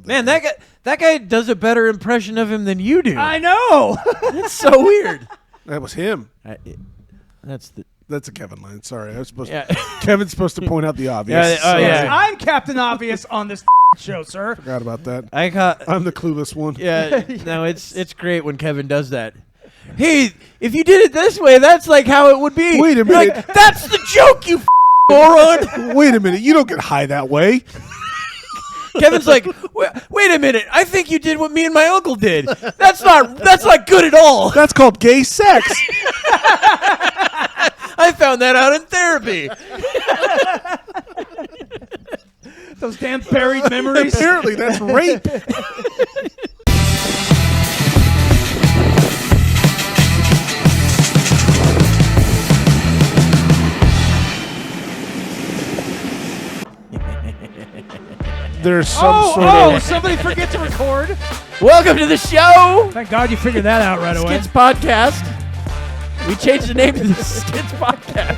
Man, that guy does a better impression of him than you do. I know. That's so weird. That was him. That's a Kevin line. Sorry, I was supposed to. Kevin's supposed to point out the obvious. Yeah. I'm Captain Obvious on this show, sir. Forgot about that. I'm the clueless one. Yeah, no, it's great when Kevin does that. Hey, if you did it this way, that's like how it would be. Wait a minute. Like, that's the joke, you moron. Wait a minute. You don't get high that way. Kevin's like, wait a minute. I think you did what me and my uncle did. That's not good at all. That's called gay sex. I found that out in therapy. Those damn buried memories. Apparently, that's rape. There's some somebody forget to record. Welcome to the show. Thank God you figured that out right away. Skids Podcast. We changed the name to the Skids Podcast.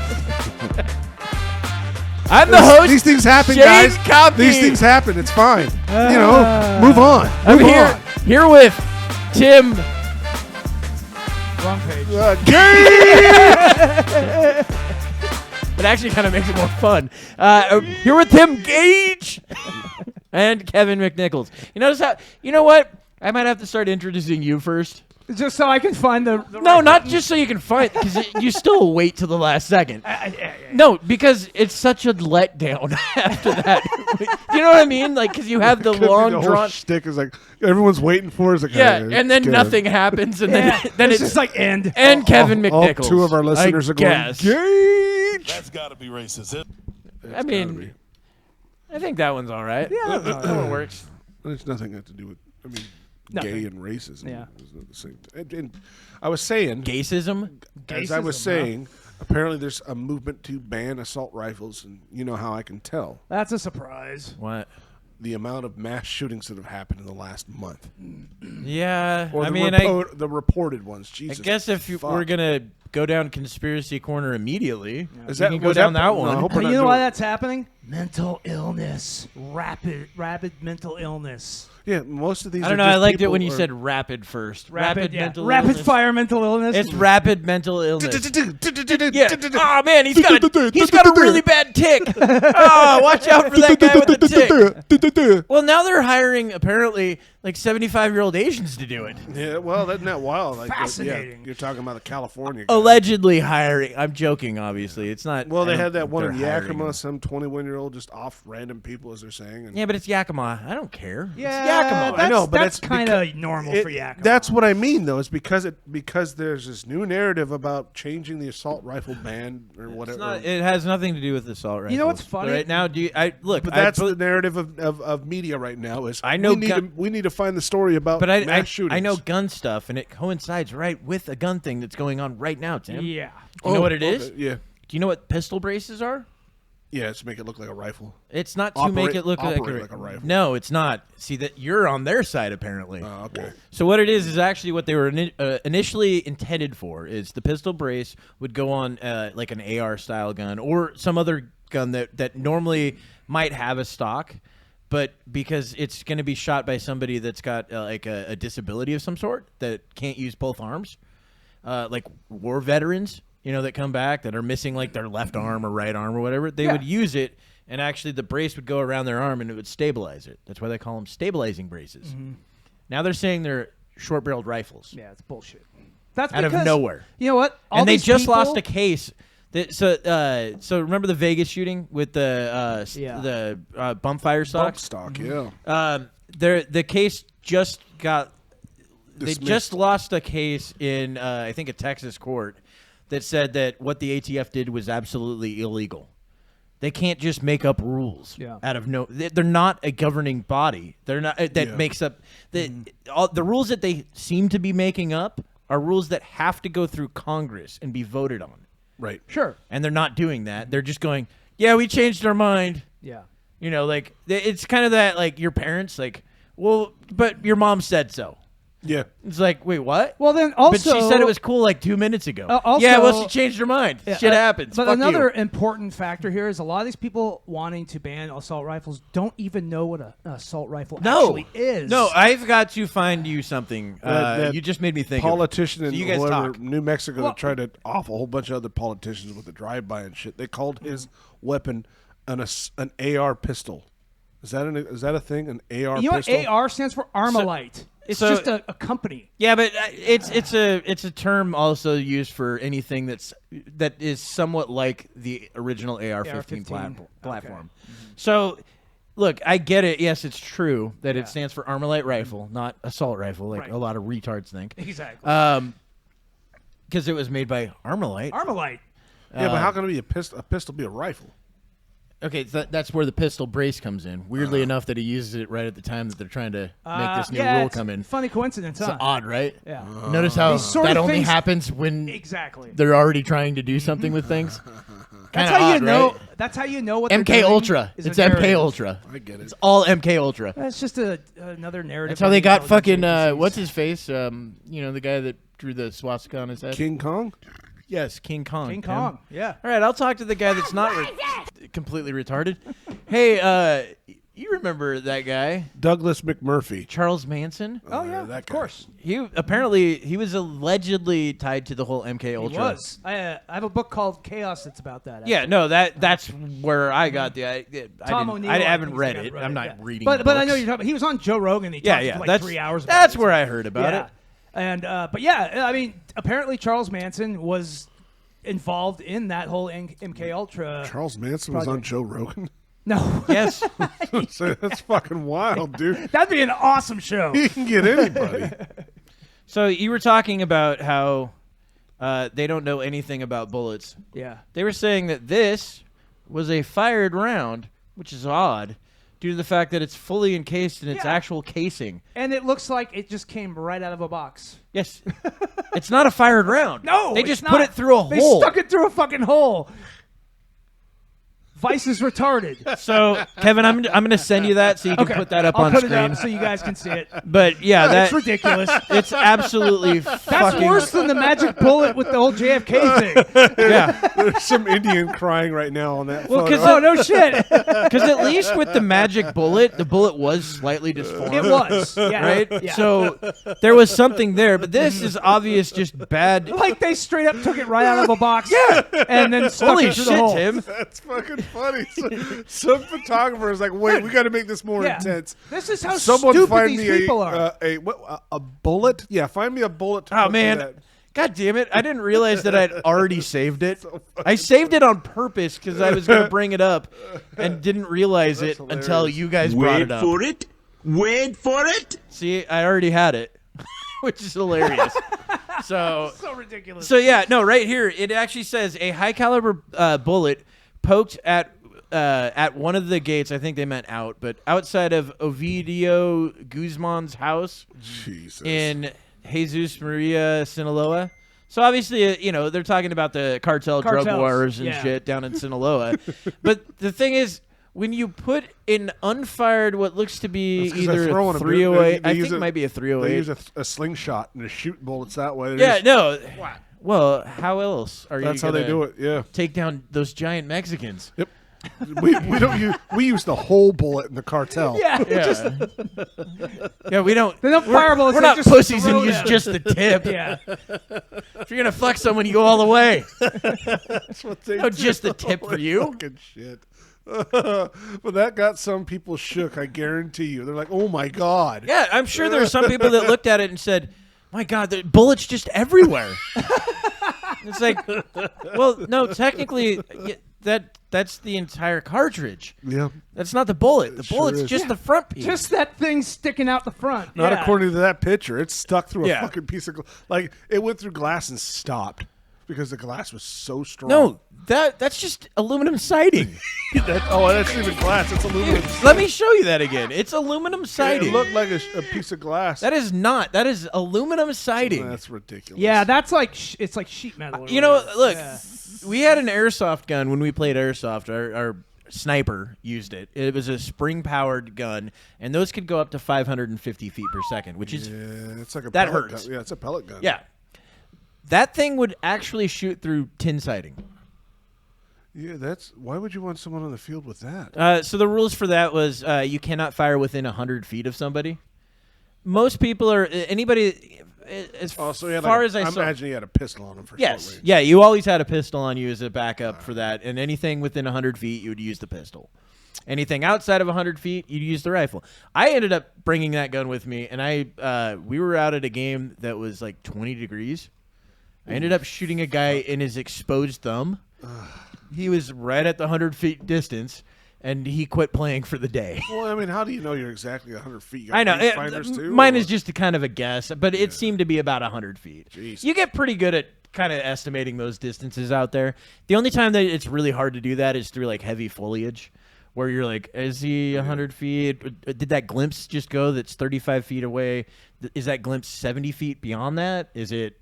I'm the host. These things happen, Shane guys. Copy. These things happen. It's fine. Move on. I'm Move on. here with Tim. Wrong page. It actually kind of makes it more fun. Here with Tim Gage and Kevin McNichols. You know what? I might have to start introducing you first. Just so I can find the No, right not button. just so you can find, because you still wait till the last second. No, because it's such a letdown after that. You know what I mean? Like, because you have the long the drawn whole shtick is like everyone's waiting for. Is like, and then nothing happens, and then it's just like end. And Kevin McNichols. All two of our listeners are going, Gage! That's got to be racist. I mean, I think that one's all right. Yeah, that one works. There's nothing to do with, Nothing. gay and racism. Yeah. It's not the same and I was saying, Gaysism? as I was saying, apparently there's a movement to ban assault rifles, and you know how I can tell That's a surprise. What? the amount of mass shootings that have happened in the last month. Yeah, Or I the mean, the reported ones. Jesus, I guess if we're gonna go down conspiracy corner immediately, Is we that can go was down that, that no, one. I hope we're You not know doing- why that's happening? Mental illness. Rapid mental illness. Yeah, most of these. I don't are know. just I liked it people when you are- said rapid first. Rapid illness. fire mental illness. It's rapid mental illness. Yeah. Oh man, he's got a really bad tick. Oh, watch out for that guy with the tick. Well, now they're hiring apparently like 75-year-old Asians to do it. Yeah, well, isn't that wild? Like, Fascinating. Yeah, you're talking about the California guy. Allegedly hiring. I'm joking, obviously. It's not. Well, they I don't had that think one in they're hiring Yakima, them. some 21-year-old just off random people, as they're saying. And Yeah, but it's Yakima. I don't care. Yeah, It's Yakima. I know, but that's it's kind of normal for Yakima. That's what I mean, though, is because there's this new narrative about changing the assault rifle ban or whatever. It has nothing to do with assault rifles. You know what's funny? Right now, look? But that's the narrative of media right now. Is I know we need to find the story about mass shootings. I know gun stuff, and it coincides right with a gun thing that's going on right now, Tim. Yeah. Do you know what it is? Yeah, Do you know what pistol braces are? yeah, to make it look like a rifle. It's not to make it look like a rifle. No, it's not. See, that you're on their side apparently. Oh, okay. So what it is actually what they were initially intended for is the pistol brace would go on like an AR style gun or some other gun that normally might have a stock, but because it's going to be shot by somebody that's got like a disability of some sort that can't use both arms, like war veterans, that come back that are missing like their left arm or right arm or whatever, they would use it, and actually the brace would go around their arm and it would stabilize it. That's why they call them stabilizing braces. Mm-hmm. Now they're saying they're short-barreled rifles. Yeah, it's bullshit. That's out of because, nowhere. You know what? And they just lost a case. So remember the Vegas shooting with the bump fire Bump stocks? stock, yeah. The case just got. Dismissed. They just lost a case in I think a Texas court that said that what the ATF did was absolutely illegal. They can't just make up rules out of no. They're not a governing body. They're not that makes up the rules that they seem to be making up are rules that have to go through Congress and be voted on. Right. Sure. And they're not doing that. They're just going, yeah, we changed our mind. Yeah. Like it's kind of that like your parents like, well, but your mom said so. Yeah. It's like, wait, what? Well, then also, but she said it was cool like 2 minutes ago. Also, yeah, well, she changed her mind. Shit happens. But Fuck another you. important factor here is a lot of these people wanting to ban assault rifles don't even know what an assault rifle actually is. No, I've got to find you something. That You just made me think. Politician in you guys whoever, talk. New Mexico that tried to off a whole bunch of other politicians with a drive-by and shit. They called his weapon an AR pistol. Is that a thing? An AR You know pistol? what AR stands for? Armalite. It's just a company. Yeah, but it's a term also used for anything that is somewhat like the original AR-15 platform. Okay. So, look, I get it. Yes, it's true that it stands for Armalite rifle, not assault rifle, like a lot of retards think. Exactly. Because it was made by Armalite. Armalite. Yeah, but how can it be a pistol be a rifle? Okay, so that's where the pistol brace comes in. Weirdly enough, that he uses it right at the time that they're trying to make this new rule come in. Funny coincidence, huh? It's odd, right? Yeah. Notice how sort that of only things- happens when Exactly. they're already trying to do something with things. That's Kinda how you odd, know. right? That's how you know what MKUltra. It's It's MKUltra. I get it. It's all MKUltra. That's just another narrative. That's how they got fucking agencies. what's his face? The guy that drew the swastika on his head. King Kong? Yes, King Kong. King Tim. Kong. Yeah. All right, I'll talk to the guy that's not completely retarded. Hey, you remember that guy, Douglas McMurphy. Charles Manson? Oh yeah. that Of guy. course. He was allegedly tied to the whole MKUltra. He was. I have a book called Chaos that's about that. Yeah, no, that's where I got the. Tom O'Neill. I haven't think read he's it. got I'm it, not reading. But I know books. you're talking. He was on Joe Rogan. He Yeah, talked yeah. for like That's 3 hours. About That's it. where I heard about Yeah. it. And but yeah, I mean, apparently Charles Manson was involved in that whole MKUltra. Charles Manson was on Joe Rogan? No. Yes. So that's fucking wild, dude. That'd be an awesome show. He can get anybody. So you were talking about how they don't know anything about bullets. Yeah. They were saying that this was a fired round, which is odd, due to the fact that it's fully encased in its actual casing. And it looks like it just came right out of a box. Yes. It's not a fired round. No, They it's just not. put it through a They hole. stuck it through a fucking hole. Vice is retarded. So, Kevin, I'm going to send you that so you can put that up I'll on put screen. it up so you guys can see it. But yeah, It's ridiculous. it's absolutely That's fucking worse than the magic bullet with the old JFK thing. Yeah. There's some Indian crying right now on that photo. because Oh, no shit. Because at least with the magic bullet, the bullet was slightly disformed. It was. Yeah. Right? Yeah. So there was something there, but this is obvious just bad. Like they straight up took it right out of a box. Yeah. And then stuck Holy it through shit, the hole. Tim. That's fucking funny. Some photographer is like, wait, we got to make this more Yeah. intense. This is how Someone stupid find these me people are. a bullet? Yeah, find me a bullet. To Oh, put man. through that. God damn it. I didn't realize that I'd already saved it. I saved it on purpose because I was going to bring it up and didn't realize it until you guys brought it up. Wait for it. See, I already had it, which is hilarious. So Ridiculous. So yeah, no, right here it actually says a high caliber bullet poked at one of the gates. I think they meant out, but outside of Ovidio Guzman's house Jesus. in Jesus Maria, Sinaloa. So obviously, they're talking about the drug Cartels, wars and yeah. shit down in Sinaloa. But the thing is, when you put an unfired, what looks to be That's 'cause they're either a throwing 'em, dude. 308, They I use think it might be a They 308. use a slingshot and they shoot bullets that way. They're Yeah, just- no. Well, how else are you? That's how they do it. Yeah. Take down those giant Mexicans. Yep. we don't use we use the whole bullet in the cartel. Yeah. Yeah, yeah. We don't. They don't fire bullets. We're they not just pussies throw and use them. just the tip. Yeah. If you're gonna fuck someone, you go all the way. That's what they No, do. just the tip for you. Fucking shit. But that got some people shook. I guarantee you. They're like, "Oh my god." Yeah, I'm sure there are some people that looked at it and said, "My God, the bullets just everywhere." It's like, well, no, technically, that's the entire cartridge. Yeah. That's not the bullet. The sure bullet's is. just the front piece. Just that thing sticking out the front. Not Yeah. according to that picture. It's stuck through a Yeah. fucking piece of like it went through glass and stopped because the glass was so strong. No, that's just aluminum siding. that's even glass. It's aluminum. Let me show you that again. It's aluminum siding. It looked like a piece of glass. That is not. That is aluminum siding. That's ridiculous. Yeah, that's like it's like sheet metal. or You know, whatever. look, Yeah. we had an airsoft gun when we played airsoft. Our sniper used it. It was a spring-powered gun, and those could go up to 550 feet per second, which is it's like a that pellet hurts. gun. Yeah, it's a pellet gun. Yeah, that thing would actually shoot through tin siding. Yeah, that's why would you want someone on the field with that? So the rules for that was you cannot fire within 100 feet of somebody. Most people are anybody as far as I saw. imagine he had a pistol on him for Yes, short range. yeah, you always had a pistol on you as a backup for that, and anything within 100 feet, you would use the pistol. Anything outside of 100 feet, you'd use the rifle. I ended up bringing that gun with me, and we were out at a game that was like 20 degrees. I ended up shooting a guy in his exposed thumb. He was right at the 100 feet distance, and he quit playing for the day. Well, I mean, how do you know you're exactly 100 feet? You got I know. rangefinders too, Mine or is just a kind of a guess, but it seemed to be about 100 feet. Jeez. You get pretty good at kind of estimating those distances out there. The only time that it's really hard to do that is through like heavy foliage, where you're like, is he 100 feet? Did that glimpse just go that's 35 feet away? Is that glimpse 70 feet beyond that? Is it,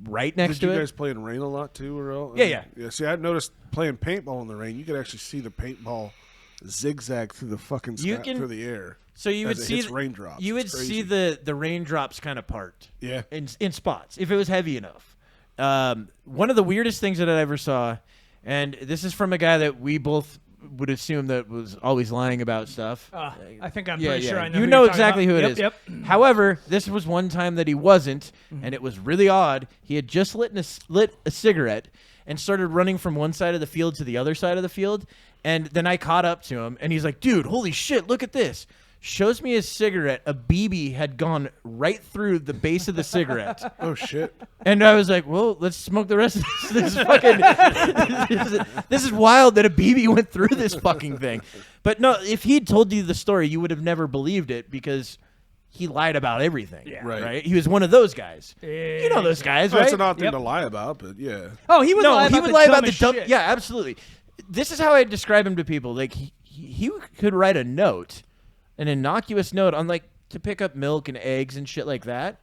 right next to Did it? you guys play in rain a lot too, or Yeah. Yeah, see, I noticed playing paintball in the rain, you could actually see the paintball zigzag through the fucking sky, through the air. So you would as it see hits raindrops. You would It's see crazy. the raindrops kind of part. Yeah. In spots if it was heavy enough. One of the weirdest things that I ever saw, and this is from a guy that we both would assume that was always lying about stuff. I think I'm pretty sure I know. You who know you're talking exactly about. who it is. Yep. However, this was one time that he wasn't, and it was really odd. He had just lit a cigarette and started running from one side of the field to the other side of the field, and then I caught up to him, and he's like, "Dude, holy shit, look at this." Shows me his cigarette. A BB had gone right through the base of the cigarette. Oh shit! And I was like, well, let's smoke the rest of this. This is fucking. this is wild that a BB went through this fucking thing. But no, if he'd told you the story, you would have never believed it because he lied about everything. Yeah. Right. He was one of those guys. You know those guys, right? That's an odd thing to lie about, but yeah. Oh, he would lie about the dumb. Yeah, absolutely. This is how I describe him to people. Like he could write a note, an innocuous note on like to pick up milk and eggs and shit like that,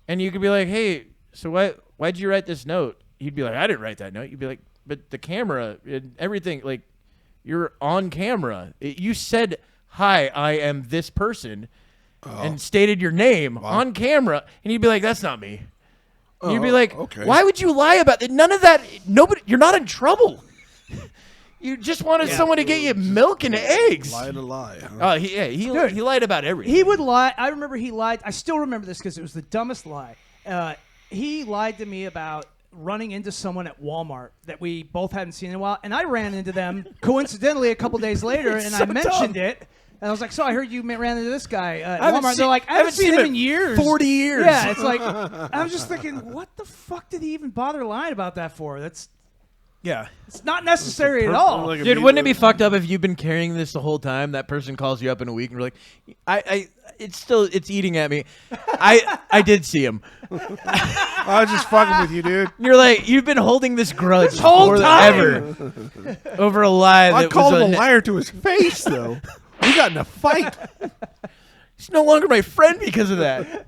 and you could be like, "Hey, so why'd you write this note?" He'd be like, "I didn't write that note." You'd be like, "But the camera and everything, like you're on camera. You said, 'Hi, I am this person,' and stated your name on camera," and he'd be like, "That's not me." And you'd be like, okay. "Why would you lie about that? None of that. Nobody. You're not in trouble." You just wanted someone to get you milk and eggs. Lie to lie. Huh? Oh, he lied about everything. He would lie. I remember he lied. I still remember this because it was the dumbest lie. He lied to me about running into someone at Walmart that we both hadn't seen in a while, and I ran into them coincidentally a couple days later, and so I mentioned dumb. it. And I was like, "So I heard you ran into this guy at haven't Walmart." seen- They're like, "I haven't seen him in years, 40 years. Yeah, it's like I was just thinking, what the fuck did he even bother lying about that for? It's not necessary at all. Like a Dude, meat wouldn't it be loaf. fucked up if you've been carrying this the whole time? That person calls you up in a week and you're like, it's eating at me. I did see him. I was just fucking with you, dude. You're like, you've been holding this grudge This whole more than time. ever over a lie. I that called was him a liar to his face, though. We got in a fight. He's no longer my friend because of that.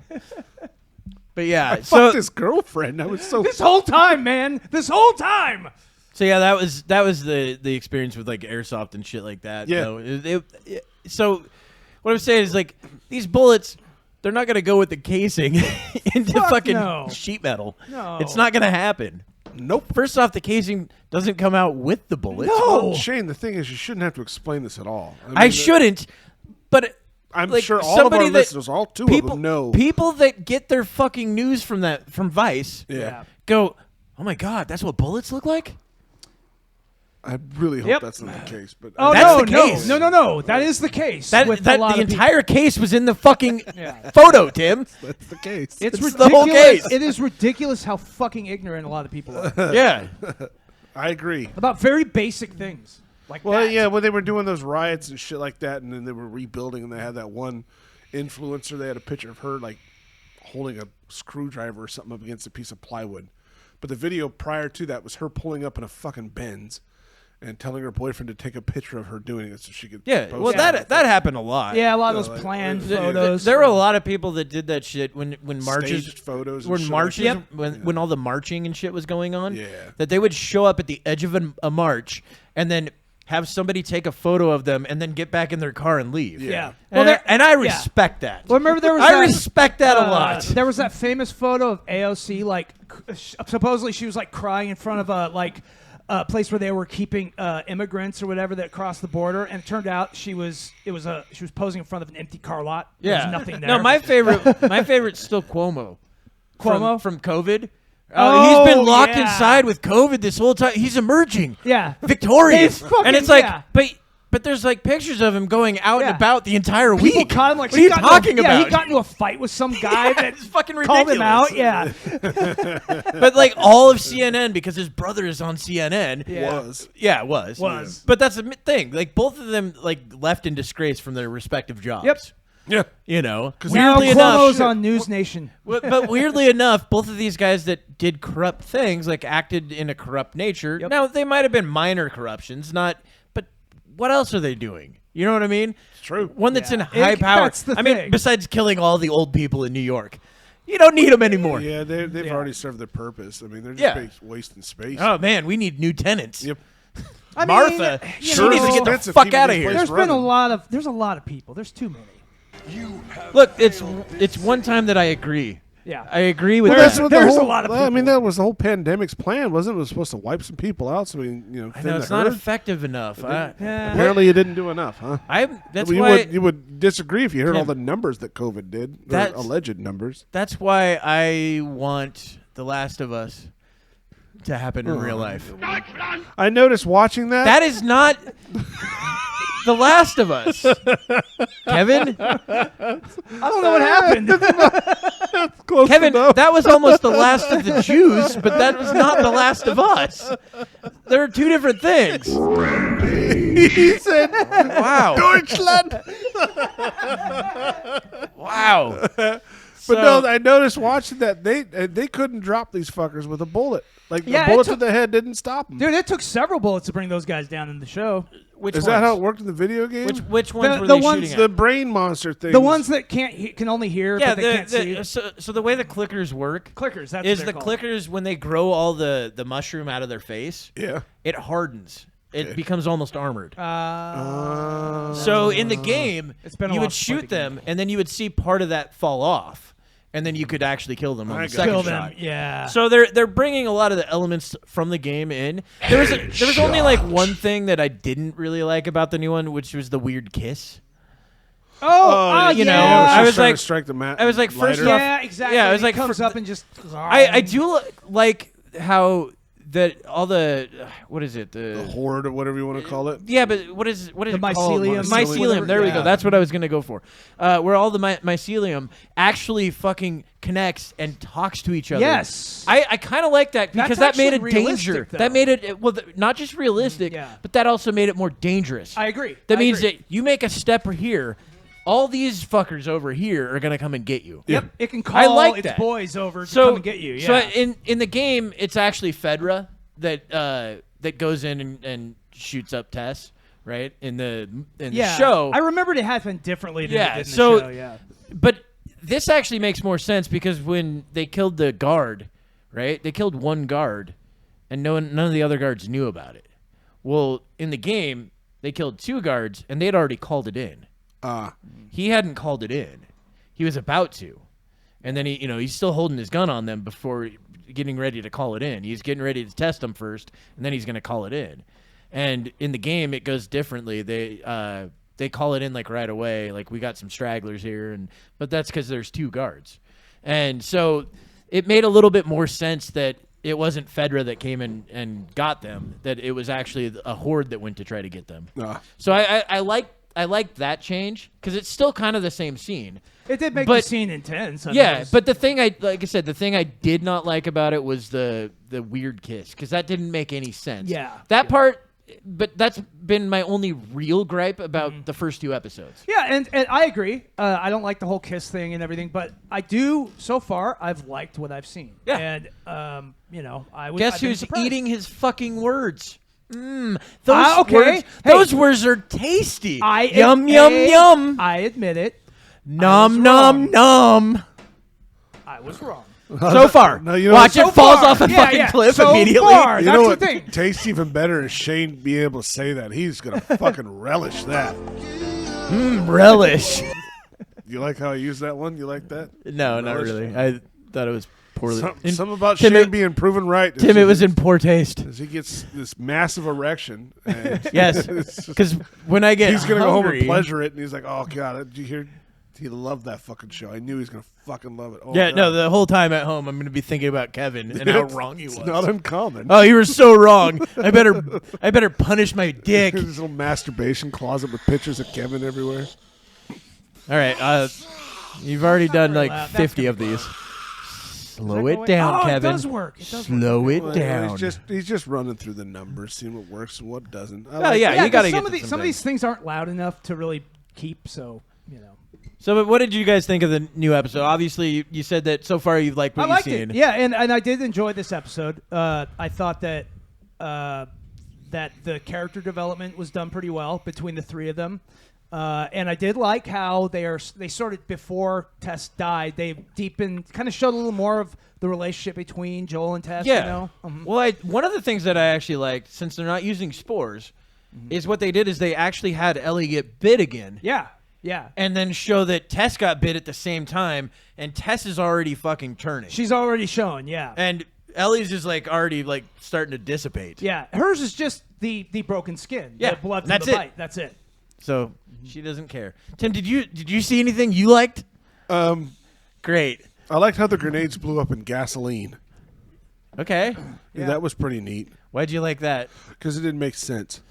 But yeah, I fucked his girlfriend. I was so. This whole time, man. This whole time. So yeah, that was the experience with like airsoft and shit like that. Yeah. So, so what I'm saying is like these bullets, they're not gonna go with the casing into Fuck fucking no. sheet metal. No. It's not gonna happen. Nope. First off, the casing doesn't come out with the bullets. No. Well, Shane, the thing is, you shouldn't have to explain this at all. I mean, shouldn't, but I'm like, sure all of somebody our that- listeners, all two people, of them, know. people that get their fucking news from Vice Yeah. go, "Oh my god, that's what bullets look like." I really hope Yep. that's not the case. But Oh, That's no, the case. No. That is the case. with a lot The of people. entire case was in the fucking Yeah. photo, Tim. that's the case. It's It's ridiculous. the whole case. It is ridiculous how fucking ignorant a lot of people are Yeah. I agree. about very basic things like Well, that. yeah, when they were doing those riots and shit like that, and then they were rebuilding, and they had that one influencer. They had a picture of her like holding a screwdriver or something up against a piece of plywood. But the video prior to that was her pulling up in a fucking Benz and telling her boyfriend to take a picture of her doing it so she could. Yeah. post Well, it. that happened a lot. Yeah, a lot of No, those like, planned there- photos. There were a lot of people that did that shit when marches, Staged photos. and when shit marches, like that. when all the marching and shit was going on. Yeah. That they would show up at the edge of a march and then have somebody take a photo of them and then get back in their car and leave. Yeah. And I respect that. Well, remember there was I respect that a lot. There was that famous photo of AOC, like supposedly she was like crying in front of a place where they were keeping immigrants or whatever that crossed the border, and it turned out she was posing in front of an empty car lot. Yeah. There's nothing there. No, my favorite's still Cuomo. Cuomo? From COVID. Oh, he's been locked yeah. inside with COVID this whole time. He's emerging. Yeah. Victorious. And it's like, yeah. but there's like pictures of him going out and Yeah. about the entire People week. caught him like what are you talking about? Yeah, he got into a fight with some guy that it's fucking called ridiculous. him out. Yeah. But like all of CNN, because his brother is on CNN. Yeah. Was. But that's the thing. Like both of them like left in disgrace from their respective jobs. Yep. Yeah. You know, Now weirdly Cuomo's enough, on News Nation. but weirdly enough, both of these guys that did corrupt things, like acted in a corrupt nature. Yep. Now they might have been minor corruptions, but what else are they doing? You know what I mean? It's true. One that's in Yeah. high power. That's the I mean, thing. besides killing all the old people in New York, you don't need them anymore. Yeah, they've Yeah. already served their purpose. I mean, they're Yeah. just wasting space. Oh man, we need new tenants. Yep. I mean, Martha, you she know, needs to get the expensive fuck keeping out of these here. places there's been running. there's a lot of people. There's too many. Look, it's one time that I agree. Yeah. I agree with There's- that. there's a lot of I mean, people. that was the whole pandemic's plan, wasn't it? It was supposed to wipe some people out, so we, I thin know the it's not herd. effective enough. Yeah. Apparently, you didn't do enough, huh? That's you why. would disagree if you heard all Tim, the numbers that COVID did, or that's- alleged numbers. That's why I want The Last of Us to happen in real life. I noticed watching that. That is not The Last of Us. Kevin? I don't know what happened. close Kevin, enough. that was almost The Last of the Jews, but that was not The Last of Us. There are two different things. he said, Wow. Deutschland. Wow. But no, I noticed watching that they couldn't drop these fuckers with a bullet. Like Yeah, the it bullet took- to the head didn't stop them. Dude, it took several bullets to bring those guys down in the show. Which Is ones? that how it worked in the video game? Which ones were the they ones- shooting the at? brain monster thing. The ones that can only hear, Yeah, but they can't see. so the way the clickers work Clickers, that's is what the they're called. clickers, when they grow all the mushroom out of their face, Yeah. it hardens. It becomes almost armored. Uh, So in the game, It's been a you while would since I played shoot the them, and then you would see part of that fall off, and then you could actually kill them on I the got second kill shot. them. Yeah. So they're bringing a lot of the elements from the game in. There was only like one thing that I didn't really like about the new one, which was the weird kiss. you know, Yeah, I was trying to like- strike the mat. I was like, first lighter. off- yeah, exactly. Yeah, I was He like, comes for- up and just. I do like how that all the what is it the horde or whatever you want to call it. yeah, but what is it called? mycelium. Mycelium. There we go. Yeah. That's what I was gonna go for. Where all the mycelium actually fucking connects and talks to each other. Yes. I kind of like that because That's that made it actually realistic, danger. though. That made it not just realistic, yeah. but that also made it more dangerous. I agree. That I means agree. that you make a step here, all these fuckers over here are gonna come and get you. Yep. It can I call like its that. boys over to So come and get you. Yeah. So in the game, it's actually Fedra that goes in and shoots up Tess, right? In the show. I remembered it happened differently than Yeah, it did in so- the show. Yeah. But this actually makes more sense because when they killed the guard, right? They killed one guard, and none of the other guards knew about it. Well, in the game, they killed two guards, and they'd already called it in. He hadn't called it in. He was about to, and then he's still holding his gun on them before getting ready to call it in. He's getting ready to test them first, and then he's going to call it in. And in the game, it goes differently. They call it in like right away. Like, we got some stragglers here, but that's because there's two guards, and so it made a little bit more sense that it wasn't Fedra that came in and got them. That it was actually a horde that went to try to get them. So I like that change because it's still kind of the same scene. It did make But- the scene intense. I Yeah, noticed. but the thing the thing I did not like about it was the weird kiss because that didn't make any sense. Yeah. that part. But that's been my only real gripe about the first two episodes. Yeah, and I agree. I don't like the whole kiss thing and everything, but I do. So far, I've liked what I've seen. Yeah. And I would Guess I've been who's surprised. eating his fucking words? Those okay. words. Hey. Those words are tasty. Yum yum. I admit it. Nom was nom wrong. nom. I was wrong. So far. No, you know Watch what- it falls far. off a Yeah, fucking yeah. cliff So immediately. far. You That's know the what thing. tastes even better is Shane being able to say that. He's going to fucking relish that. Relish. You like how I use that one? You like that? No, not Relish? really. I thought it was poorly. Something about Tim, Shane it- being proven right. Tim, it was in poor taste. As he gets this massive erection. And Yes, because when I get he's going to go home hungry, and pleasure it. And he's like, oh, God, did you hear? He loved that fucking show. I knew he was going to fucking love it. Oh, Yeah, God. no, the whole time at home, I'm going to be thinking about Kevin and how wrong he was. It's not uncommon. Oh, you were so wrong. I better punish my dick. His little masturbation closet with pictures of Kevin everywhere. All right, you've already done very like loud. That's 50 gonna of be these. Slow Is that it going- down, oh, Kevin. It does work. It does Slow work. it Well, down. he's just running through the numbers, seeing what works and what doesn't. yeah, Yeah, you got to 'cause get to some of these things aren't loud enough to really keep. So So, but what did you guys think of the new episode? Obviously, you said that so far you've liked what I you've liked seen. it. Yeah, and I did enjoy this episode. I thought that that the character development was done pretty well between the three of them. And I did like how they started before Tess died. They deepened, kind of showed a little more of the relationship between Joel and Tess. Yeah. You know? Well, one of the things that I actually liked, since they're not using spores, is what they did is they actually had Ellie get bit again. Yeah. Yeah. And then show that Tess got bit at the same time, and Tess is already fucking turning. She's already shown. Yeah. And Ellie's is like already like starting to dissipate. Yeah. Hers is just the broken skin. Yeah, The blood from that's the it. bite. That's it. So she doesn't care. Tim, did you see anything you liked? Great. I liked how the grenades blew up in gasoline. Okay. Yeah. That was pretty neat Why'd you like that? because it didn't make sense.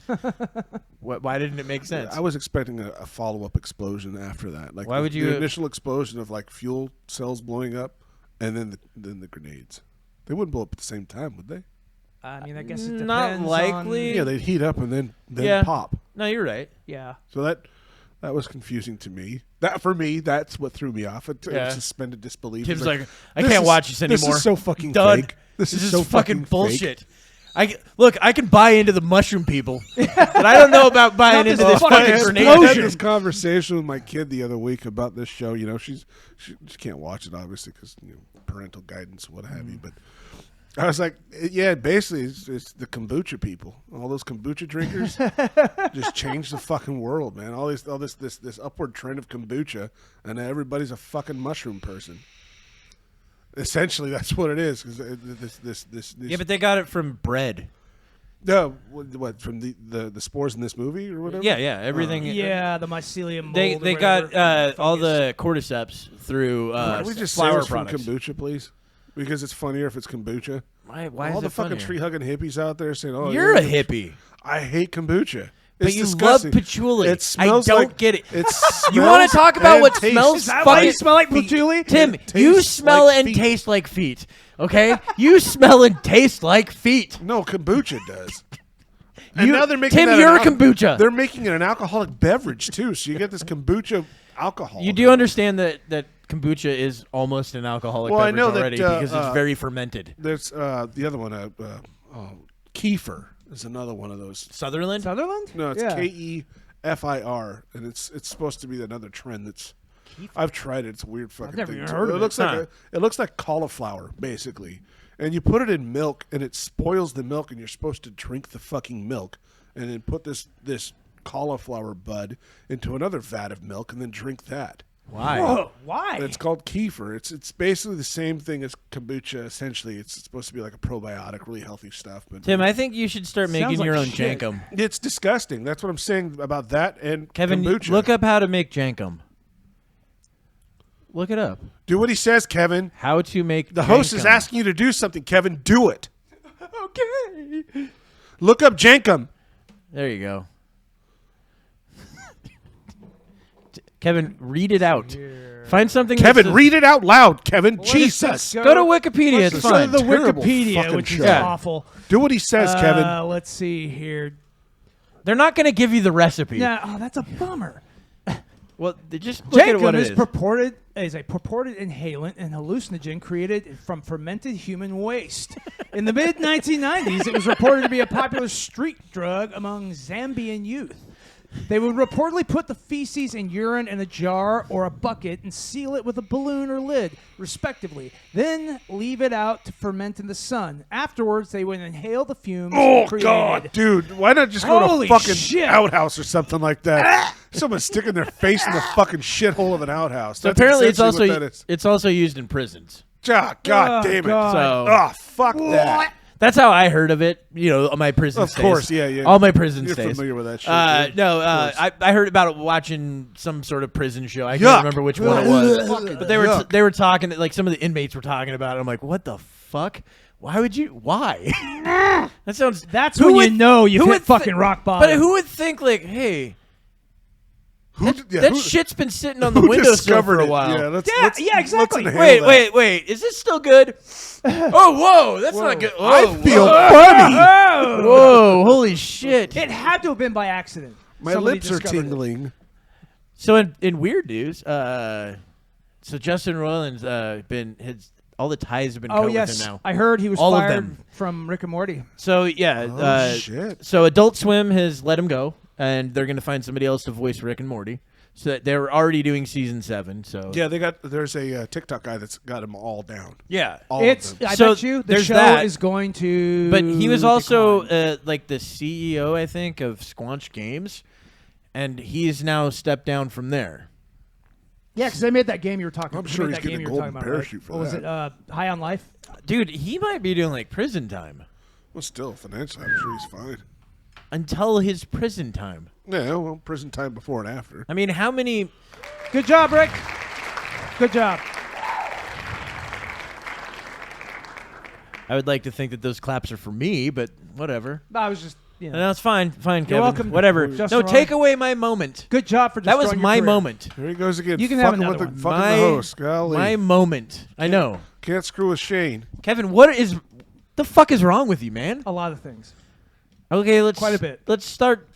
Why didn't it make sense? I was expecting a follow-up explosion after that. Like Why would you- the initial explosion of like fuel cells blowing up, and then the grenades. They wouldn't blow up at the same time, would they? I mean, I guess it Not depends likely. Yeah, they'd heat up and then Yeah. pop. No, you're right. Yeah. So that was confusing to me. That for me, that's what threw me off. It Yeah. suspended disbelief. Tim's It's like, I this can't is- watch this anymore. This is so fucking Done. fake. This is is so fucking fake. bullshit. I can buy into the mushroom people, but I don't know about buying into this fucking fucking I grenade. had explosion. this conversation with my kid the other week about this show. You know, she can't watch it obviously because parental guidance, what have you. But I was like, yeah, basically it's the kombucha people. All those kombucha drinkers just changed the fucking world, man. All this upward trend of kombucha, and everybody's a fucking mushroom person. Essentially, that's what it is. Cause this Yeah, but they got it from bread. no, what from the spores in this movie or whatever? Yeah, everything. Yeah, the mycelium mold. They or got whatever. all the cordyceps through Can we just say flower it's from products. kombucha, please? Because it's funnier if it's kombucha. Why All is the it fucking funnier? tree hugging hippies out there saying, "Oh, You're a yeah, hippie, I hate kombucha." but It's you disgusting. love patchouli. It smells I don't like, get it. It You want smells to talk about and what tastes- smells Is that why fucking you smell like patchouli? Tim, It you tastes smell like and feet. taste like feet. Okay, you smell and taste like feet. No, kombucha does. And You- now they're making Tim, that you're an a kombucha. They're making it an alcoholic beverage too, so you get this kombucha alcohol. You do understand that kombucha is almost an alcoholic Well, I beverage know that, already because it's uh, very fermented. There's the other one, kefir is another one of those. Sutherland? Sutherland? No, it's Yeah. KEFIR, and it's supposed to be another trend that's. I've tried it. It's a weird fucking never thing. even too. heard of it it. looks like Huh. it looks like cauliflower basically, and you put it in milk, and it spoils the milk, and you're supposed to drink the fucking milk, and then put this cauliflower bud into another vat of milk, and then drink that. Why? Whoa, why? And it's called kefir. It's basically the same thing as kombucha. Essentially, it's supposed to be like a probiotic, really healthy stuff. But Tim, I think you should start making Sounds your like own shit. Jankum. it's disgusting. That's what I'm saying about that and Kevin, kombucha. look up how to make Jankum. Look it up. Do what he says, Kevin. How to make The host is Jankum. asking you to do something, Kevin. Do it. okay. Look up Jankum. There you go. Kevin, read it out. Find something. Kevin, that's read it out loud, Kevin. What is Jesus. this? Go to Wikipedia. It's Let's go fine. to the Terrible Wikipedia, fucking which is show. Yeah. awful. Do what he says, Kevin. Let's see here. They're not going to give you the recipe. Yeah, oh, that's a bummer. Well, they just look at what Jankum it is a purported inhalant and hallucinogen created from fermented human waste. In the mid 1990s, it was reported to be a popular street drug among Zambian youth. They would reportedly put the feces and urine in a jar or a bucket and seal it with a balloon or lid, respectively. Then leave it out to ferment in the sun. Afterwards, they would inhale the fumes. Oh, created. God, dude. Why not just go to a Holy fucking shit. outhouse or something like that? Someone sticking their face in the fucking shithole of an outhouse. That's Apparently, it's essentially what that is. it's also used in prisons. God Oh, damn it. God. So Oh, fuck that. that's how I heard of it. You know, my prison Of stays. course, yeah. All my prison You're stays. familiar with that shit. yeah. No, Of course. I heard about it watching some sort of prison show. I Yuck. can't remember which one it was. Fucking But they were yuck. they were talking, like some of the inmates were talking about it. I'm like, what the fuck? Why would you? Why? That sounds. That's who when you would- know you've who hit would fucking rock bottom. But who would think like, hey, Who that shit's been sitting on the who windowsill discovered for a it? while. Yeah, let's, Yeah, let's, yeah, exactly. Let's inhale that. Wait. Is this still good? Oh, whoa, that's not good. I Whoa, feel whoa. funny. Whoa, holy shit. It had to have been by accident. My Somebody lips are discovered it. tingling. So in weird news, so Justin Roiland's all the ties have been cut Oh, with yes. him now. I heard he was All of fired them. from Rick and Morty. So yeah, Oh, shit. So Adult Swim has let him go, and they're gonna find somebody else to voice Rick and Morty. So they're already doing season 7. So Yeah, there's a TikTok guy that's got them all down. yeah. All It's. of them. I So bet you the there's show that. is going to. But he was also decline. like the CEO, I think, of Squanch Games, and he's now stepped down from there. Yeah, because they made that game you were talking. I'm they sure made he's that game getting a you were talking golden about, parachute right? for What was that. it? High on Life. Dude, he might be doing like prison time Well, still, financially, I'm sure he's fine. until his prison time. Yeah, well, prison time before and after. I mean, how many? Good job, Rick. Good job. I would like to think that those claps are for me, but whatever. I was just. No, it's fine, Kevin. welcome, Whatever. Justin No, Roiland. take away my moment. Good job for That was destroying your my career. moment. Here he goes again. You can have fucking another with one. the fucking the host. Golly. My moment. I know. Can't screw with Shane. Kevin, what the fuck is wrong with you, man? A lot of things. Okay, let's Quite a bit. Let's start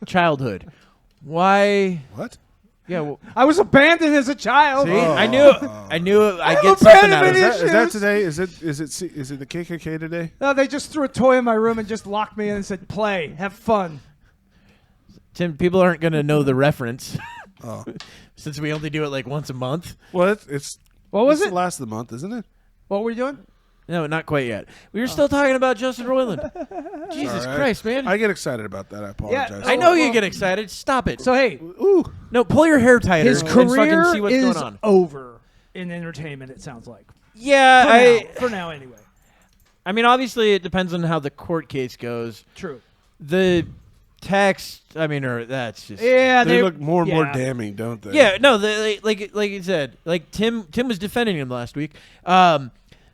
childhood. Why? What? Yeah, well, I was abandoned as a child. see, I knew I I'm get something out of abandoned. it. Is that today? Is it the KKK today? No, they just threw a toy in my room and just locked me in and said, "Play, have fun." Tim, people aren't going to know the reference Oh, since we only do it like once a month. well, it's What was it's it? the last of the month, isn't it? What were you doing? No, not quite yet. We were still talking about Justin Roiland. Jesus All right. Christ, man. I get excited about that. I apologize. I know you well- get excited. Stop it. So hey, Ooh, No, pull your hair tighter his and fucking career see what's is going on. over in entertainment. It sounds like. Yeah, For now, anyway. I mean, obviously, it depends on how the court case goes. True. The text, I mean, or that's just Yeah, they look more and more yeah. damning, don't they? yeah. No, like you said, like Tim was defending him last week.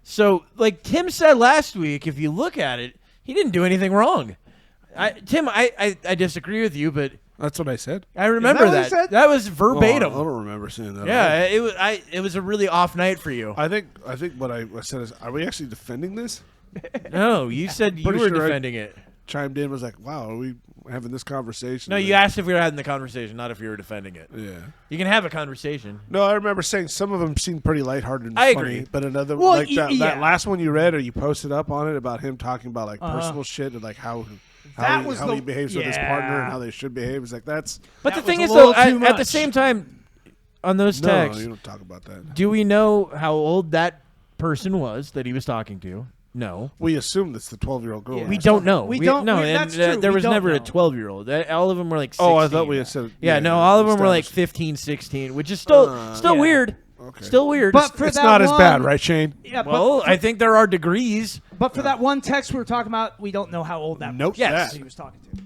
So like Tim said last week, if you look at it, he didn't do anything wrong. Tim, I disagree with you, but That's what I said. I remember what he that. said? That was Oh, verbatim. I don't remember saying that. Yeah, it was a really off night for you. I think what I said is, are we actually defending this? No, you said you Pretty were sure I- defending it. Chimed in, was like, wow, are we having this conversation? No, you asked if we were having the conversation, not if you were defending it. Yeah. You can have a conversation. No, I remember saying some of them seemed pretty lighthearted and I funny, agree. but another Well, like that yeah. last one you read or you posted up on it about him talking about like Uh-huh. personal shit and like how That he, was how the- he behaves with his yeah. partner and how they should behave. It's like that's But That the thing was is, a though, little too at the much. same time, on those no, texts, you don't talk about that. do we know how old that person was that he was talking to? No. We assume that's the 12-year-old girl. Yeah. We don't know. We don't- No, we- and that's true. there We was don't never a know. 12-year-old. All of them were like 16. Oh, I thought we had said. Yeah, no, all of them were like established. 15, 16, which is still Yeah. weird. Okay. Still weird. But for It's that not as bad, one- right, Shane? Yeah, well, I think there are degrees. but for that one text we were talking about, we don't know how old that Nope. person Yes. he was talking to.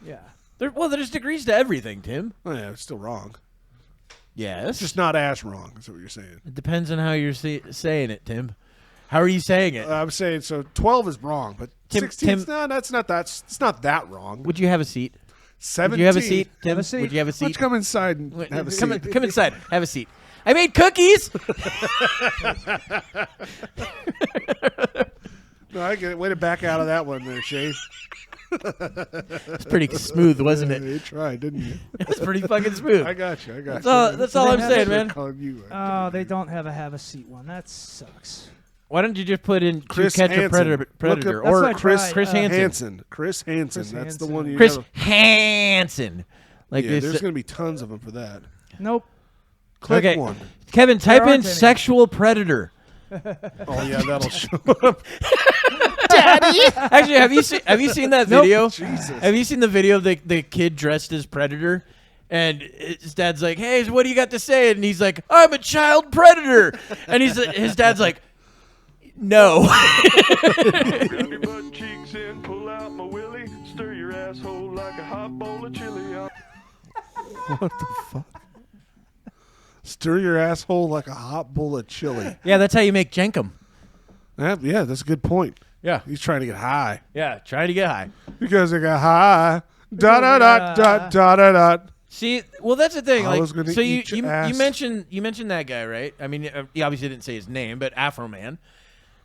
Yeah. There's degrees to everything, Tim. Oh, yeah, it's still wrong. Yes. It's just not as wrong. That's what you're saying. It depends on how you're saying it, Tim. How are you saying it? I'm saying so. 12 is wrong, but Tim- 16. No, that's not that. It's not that wrong. Would you have a seat? 17. Would you have a seat, Tim? Have a seat. Would you have a Why don't seat? you come inside and Wait, have a come, seat? come inside. Have a seat. I made cookies. No, I get it. Way to back out of that one there, Shane. It's pretty smooth, wasn't it? You tried, didn't you? It was pretty fucking smooth. I got you. That's all I'm saying, man. Calling you. Oh, they don't have a seat one. That sucks. Why don't you just put in Chris to catch Hansen. a predator, Look predator up- That's or what I Chris tried. Chris Hansen. Chris Hansen. That's the Hansen. one you Chris never- Hansen. Like Yeah, there's going to be tons of them for that. Nope. Click Okay. one. Kevin, type in aren't any. sexual predator. Oh yeah, that'll show up. Actually, have you seen that video? Jesus. Have you seen the video of the kid dressed as Predator? And his dad's like, "Hey, what do you got to say?" And he's like, "I'm a child predator." And his dad's like, "No." Grab your butt cheeks and pull out my willy. Stir your asshole like a hot bowl of chili. What the fuck? Stir your asshole like a hot bowl of chili. Yeah, that's how you make Jankum. Yeah, that's a good point. Yeah, He's trying to get high. yeah. Trying to get high. Because I got high. Da da da da da da da. See, well, that's the thing. I Like, was gonna so eat you your ass. mentioned that guy, right? I mean, he obviously didn't say his name, but Afroman.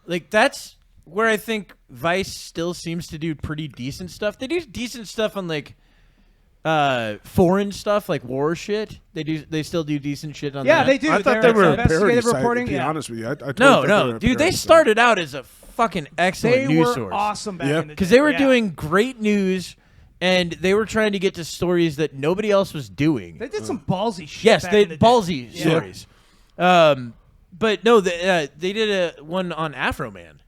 Like, that's where I think Vice still seems to do pretty decent stuff. They do decent stuff on like foreign stuff, like war shit. They still do decent shit on Yeah, that. they do. I thought They're they were a investigative parody site, reporting. to be Yeah. honest with you. I totally No, thought they were no, a dude. They parody site. started out as a fucking excellent They news were source. awesome back Yeah. in the day. Because they were Yeah. doing great news, and they were trying to get to stories that nobody else was doing. They did some ballsy shit. Yes, back they in the day. ballsy Yeah. stories. But no, they did one on Afroman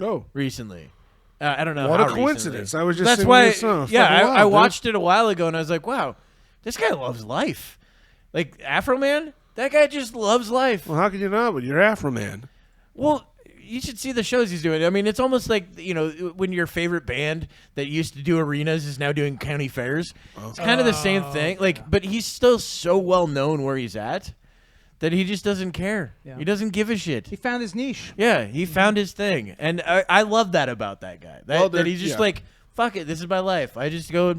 Oh, recently. I don't know. what how a coincidence! recently. I was just That's singing why. this song. Yeah, Fucking I wild, watched it a while ago, and I was like, wow, this guy loves life. Like Afroman, that guy just loves life. Well, how can you not? But you're Afroman. Well, you should see the shows he's doing. I mean, it's almost like, when your favorite band that used to do arenas is now doing county fairs. It's kind of the same thing. Like, but he's still so well known where he's at that he just doesn't care. Yeah. He doesn't give a shit. He found his niche. Yeah, he found his thing, and I love that about that guy. That, Well, that he's just yeah. like, fuck it, this is my life. I just go,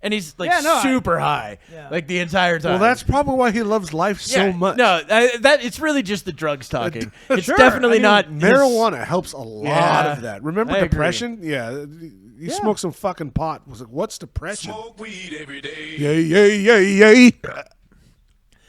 and he's like Yeah, no, super high, Yeah. like the entire time. Well, that's probably why he loves life so Yeah, much. No, that it's really just the drugs talking. It's Sure. definitely I mean, not his- Marijuana helps a lot Yeah, of that. Remember I agree. depression? Yeah. You smoke some fucking pot. I was like, what's depression? Smoke weed every day. Yay, yay, yay, yay.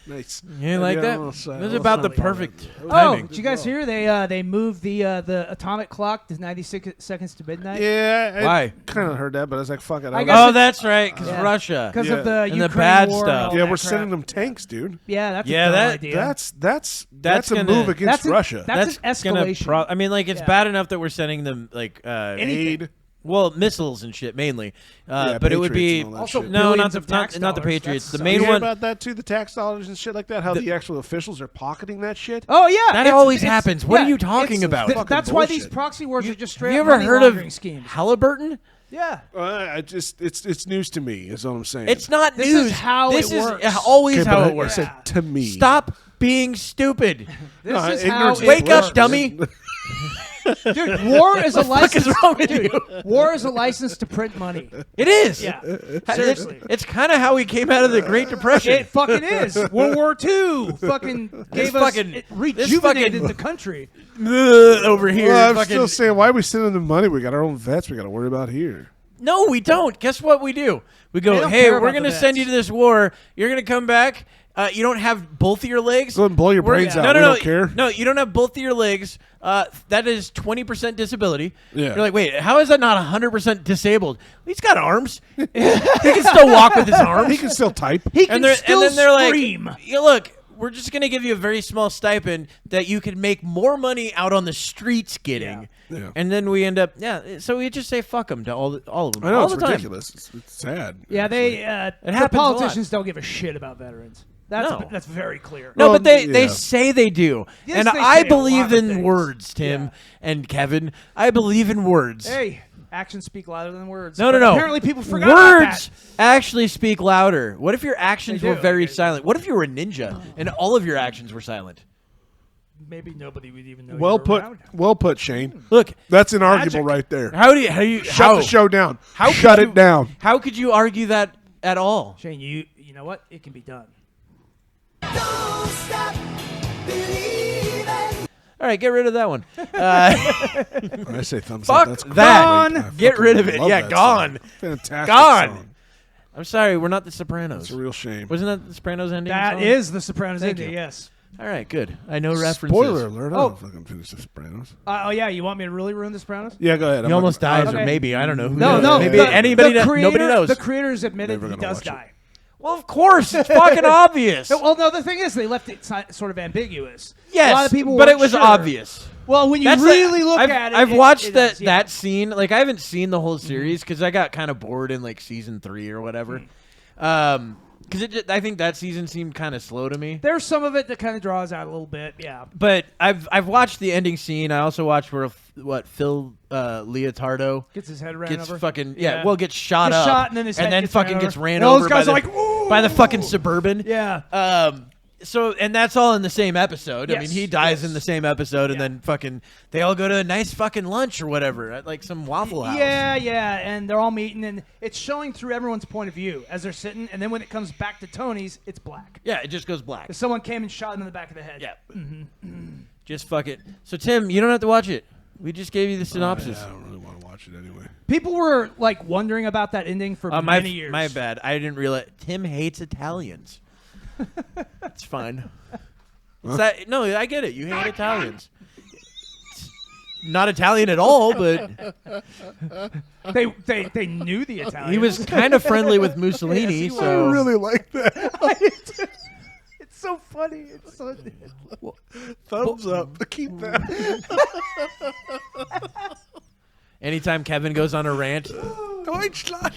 Nice. You like that? This is about the perfect Oh, timing. did you guys hear they moved the atomic clock to 96 seconds to midnight? Yeah. Why? Kind of heard that, but I was like, fuck it. I I guess don't- Oh, that's right, because Yeah. Russia. Because Yeah. of the And Ukraine the bad war stuff. and all yeah, that we're crap. sending them tanks, dude. Yeah, that's Yeah, a dumb that- idea. That's a gonna- move against Russia. That's an escalation. I mean, like, it's Yeah. bad enough that we're sending them like Aid. well, missiles and shit mainly. Yeah, but it would be Patriots and all that Also, shit. no, not billions the of tax not the dollars. Patriots. That The sucks. main You hear one about that too? The tax dollars and shit like that. How the actual officials are pocketing that shit. Oh yeah, That it's- always it's- happens. What are yeah, you talking it's- about? th- Fucking that's why these bullshit. proxy wars are just straight you up ever money heard laundering of schemes. Halliburton? Yeah. It's news to me. Is what I'm saying. It's not This news. is how this it is works. always Okay, how but it works. I said to me. Stop being stupid. This No, is how ignorance it is Wake up, works. dummy. Dude, war is a What the fuck is license. wrong with Dude, you? war is a license to print money. It is. Yeah. It's, Seriously. it's kind of how we came out of the Great Depression. It fucking is. World War II fucking gave us fucking- it this rejuvenated fucking- the country. Over here. Well, I'm fucking- still saying, why are we sending them money? We got our own vets. We got to worry about here. No, we don't. Guess what we do? We They go, don't hey, care we're about going the to send you vets. to this war. You're going to come back. You don't have both of your legs. Go ahead and blow your We're- brains out. No, no, We no. don't care. No, you don't have both of your legs. That is 20% disability. Yeah. You're like, wait, how is that not 100% disabled? He's got arms. He can still walk with his arms. He can still type. He can still then they're scream. like, yeah, look, we're just going to give you a very small stipend that you can make more money out on the streets getting. Yeah. Yeah. And then we end up, so we just say fuck them to all of them. I know all it's the time. ridiculous. It's sad. Yeah, actually. the happens a lot. politicians don't give a shit about veterans. No. That's very clear. No, Well, but they yeah. say they do. Yes, and they I say a believe lot of in things. words, Tim Yeah. and Kevin. I believe in words. Hey, actions speak louder than words. No, But no. Apparently, people forgot about Words actually speak louder. What if your actions They were do. very silent? What if you were a ninja and all of your actions were silent? that. Maybe nobody would even know. Well you were put. around. Well put, Shane. Look, That's inarguable Magic. right there. how do you Shut the show down. How Shut could it you- down. How could you argue that at all? Shane, you know what? It can be done. All right, get rid of that one. I say thumbs Fuck up. That's great. that. I Get fucking rid of it. love Yeah, that gone. song. Fantastic. Gone. Song. I'm sorry, we're not the Sopranos. It's a real shame. Wasn't that the Sopranos ending? That song? is the Sopranos Thank ending. you. Yes. All right, good. I know references. Spoiler alert. I Oh. don't fucking finish The Sopranos. Oh yeah, you want me to really ruin the Sopranos? Yeah, go ahead. He almost dies, Okay. or maybe I don't know. Who No, knows? no. Maybe the, anybody. the creator, nobody knows. The creators admitted Never he gonna does watch it. die. Well, of course, it's fucking obvious. Well, no, the thing is, they left it sort of ambiguous. Yes, a lot of people but it weren't was sure. obvious. Well, when you That's really look I've, at it, I've watched it that is, yeah. that scene. Like, I haven't seen the whole series because I got kind of bored in like season 3 or whatever. Because I think that season seemed kind of slow to me. There's some of it that kind of draws out a little bit, yeah. But I've watched the ending scene. I also watched where Phil Leotardo Gets his head ran gets over. fucking Gets shot up, shot, and then his head gets fucking ran gets over. ran And all over those guys by, are the, like, "Ooh!" by the fucking Suburban. Yeah. So, and that's all in the same episode. I Yes, mean, he dies yes. in the same episode, and Yeah. then fucking they all go to a nice fucking lunch or whatever at like some Waffle House. Yeah, and they're all meeting, and it's showing through everyone's point of view as they're sitting, and then when it comes back to Tony's, it's black. Yeah, it just goes black. If someone came and shot him in the back of the head. Yeah. Just fuck it. So, Tim, you don't have to watch it. We just gave you the synopsis. Yeah, I don't really want to watch it anyway. People were like wondering about that ending for many years. My bad. I didn't realize Tim hates Italians. It's fine. No, I get it. You hate Italians. It's not Italian at all, but They knew the Italians. he was kind of friendly with Mussolini. Yes, he so I really like that. It's so funny. It's so. Thumbs up. Keep that. anytime Kevin goes on a rant, Deutschland.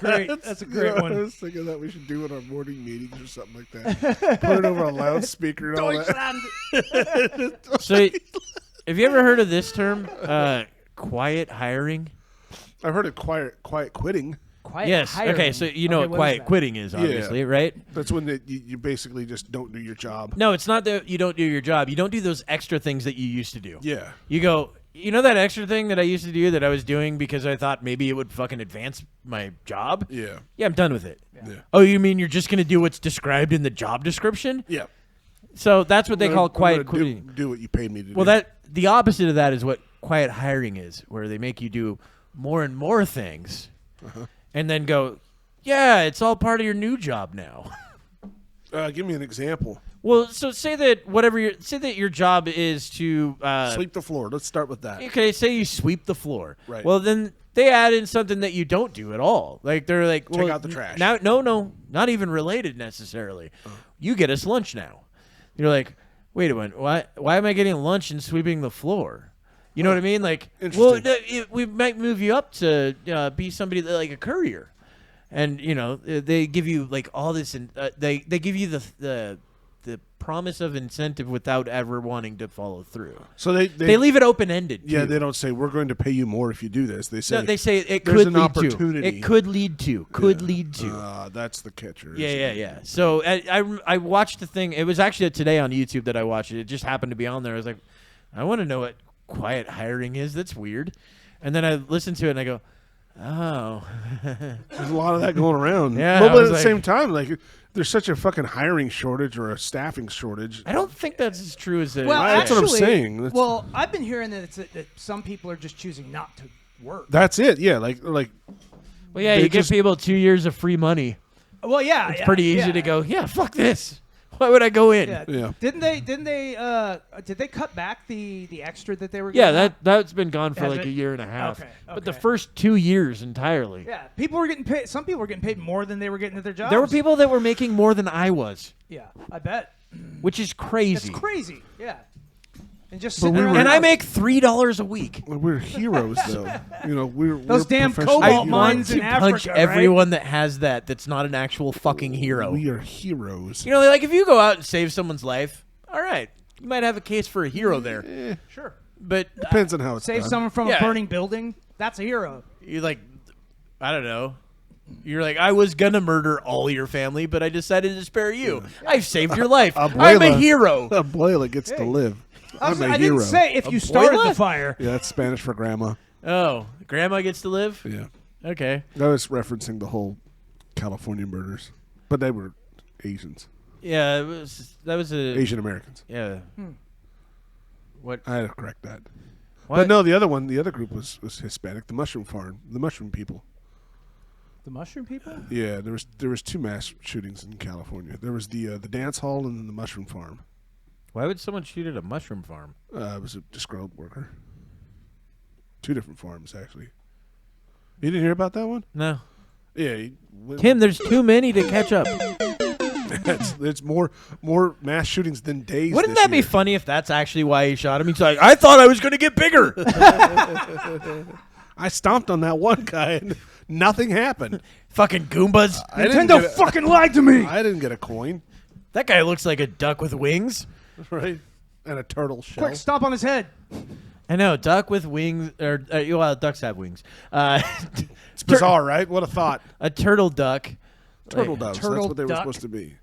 Great. That's a great I one. was thinking that we should do it on morning meetings or something like that. Put it over a loudspeaker and all that. Deutschland. so have you ever heard of this term, quiet hiring? I've heard of quiet quitting. Quiet Yes. hiring. Okay, so you know Okay, what what is quiet that? quitting is, obviously, right? That's when you basically just don't do your job. No, it's not that you don't do your job. You don't do those extra things that you used to do. Yeah. You go, you know that extra thing that I used to do that I was doing because I thought maybe it would fucking advance my job? Yeah. Yeah, I'm done with it. Yeah. Oh, you mean you're just going to do what's described in the job description? Yeah. So that's what they call I'm quiet gonna quitting. Do what you paid me to do. Well, the opposite of that is what quiet hiring is, where they make you do more and more things and then go, yeah, it's all part of your new job now. Give me an example. Well, so say that your job is to Sweep the floor. Let's start with that. okay, say you sweep the floor. Right. Well, then they add in something that you don't do at all. Like they're like, Take out the trash. Now, no, not even related necessarily. You get us lunch now. You're like, wait a minute, why am I getting lunch and sweeping the floor? You know what I mean? Like, well, Interesting. we might move you up to be somebody like a courier, and you know they give you like all this, and they give you the promise of incentive without ever wanting to follow through. So They leave it open ended. Yeah, they don't say we're going to pay you more if you do this. They say No, they say it there's could an lead opportunity. to. It could lead to. Could lead to. That's the catcher. Yeah. So I watched the thing. It was actually today on YouTube that I watched it. It just happened to be on there. I was like, I want to know what quiet hiring is. That's weird. And then I listened to it and I go, oh. There's a lot of that going around. Yeah, Well, I but at was the like- same time, like there's such a fucking hiring shortage or a staffing shortage. I don't think that's as true as it. Well, That's what I'm actually, saying. That's- Well, I've been hearing that that some people are just choosing not to work. That's it. Yeah, like well, yeah, they you give just- people 2 years of free money. Well, yeah, It's pretty easy to go, yeah, fuck this. Why would I go in? Yeah. Yeah. Did they cut back the extra that they were? Yeah, giving out? that's been gone for Has like it? a year and a half. Okay, But the okay. first 2 years entirely. Yeah, people were getting paid. Some people were getting paid more than they were getting at their jobs. There were people that were making more than I was, Yeah, I bet. which is crazy. That's crazy. Yeah, and just But sitting we around were- And the I house. make $3 a week. we're heroes though. You know, we're Those damn professional cobalt heroes. mines in to punch Africa, right? everyone that has that's not an actual fucking hero. We are heroes. You know, like if you go out and save someone's life, all right, you might have a case for a hero there. Sure. But Depends on how it's Save done. someone from Yeah. a burning building. That's a hero. you're like, I don't know. You're like, I was gonna murder all your family, but I decided to spare you. I've saved your life. I'm a Abuela. hero. Abuela gets to live. I'm a I hero. didn't say if you started Abuela? the fire. Yeah, that's Spanish for grandma. Oh, grandma gets to live? Yeah. Okay. I was referencing the whole California murders, but they were Asians, Yeah, that was a Asian Americans. Yeah. What? I had to correct that. What? But no, the other group was Hispanic. The mushroom farm, the mushroom people. The mushroom people? Yeah, there was 2 mass shootings in California. There was the dance hall and then the mushroom farm. Why would someone shoot at a mushroom farm? It was a disgruntled worker. 2 different farms actually. You didn't hear about that one? No. Yeah, Tim, there's too many to catch up. There's more mass shootings than days. Wouldn't this that be year. funny if that's actually why he shot him? He's like, I thought I was going to get bigger. I stomped on that one guy and nothing happened. Fucking Goombas. I didn't Nintendo get a- fucking lied to me. I didn't get a coin, That guy looks like a duck with wings. right? And a turtle shell. Quick, stomp on his head. I know, duck with wings, or well, ducks have wings. It's bizarre, right? What a thought. A turtle duck. Turtle Like, doves. turtle That's what they were duck. supposed to be.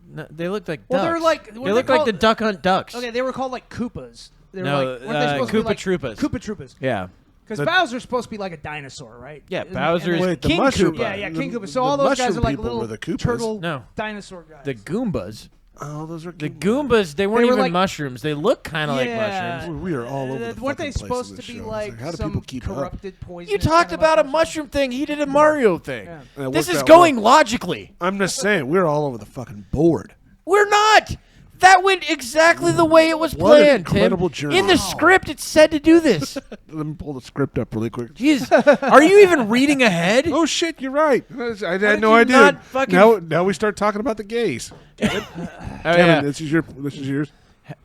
No, they look like Well, ducks. they're like- they what are look they like the called? duck hunt ducks. Okay, they were called like Koopas. They were No, like, weren't they supposed to be Koopa like Troopas. Koopa Troopas. Yeah. Because The- Bowser's supposed to be like a dinosaur, right? Yeah, And- Bowser's and Wait, the King mushroom- Koopa. yeah, King The- Koopa. So the all those guys mushroom are like people little were the Koopas. turtle No. dinosaur guys. The Goombas. Oh, those are The Goombas, they weren't were even like- mushrooms. They look kind of like Yeah. mushrooms. We are all over the Weren't fucking they place supposed in to this be show. It's like how do some people keep up? corrupted poison? You talked about a mushroom thing. He did a Mario thing. Yeah. And it This worked is out going well. logically. I'm just saying, we're all over the fucking board. We're not. That went exactly the way it was What an planned, Tim. incredible journey. In the script, it said to do this. Let me pull the script up really quick. Jeez, are you even reading ahead? Oh shit, you're right. I had did no you idea. not fucking- Now we start talking about the gays. Oh, Kevin, yeah. this is yours.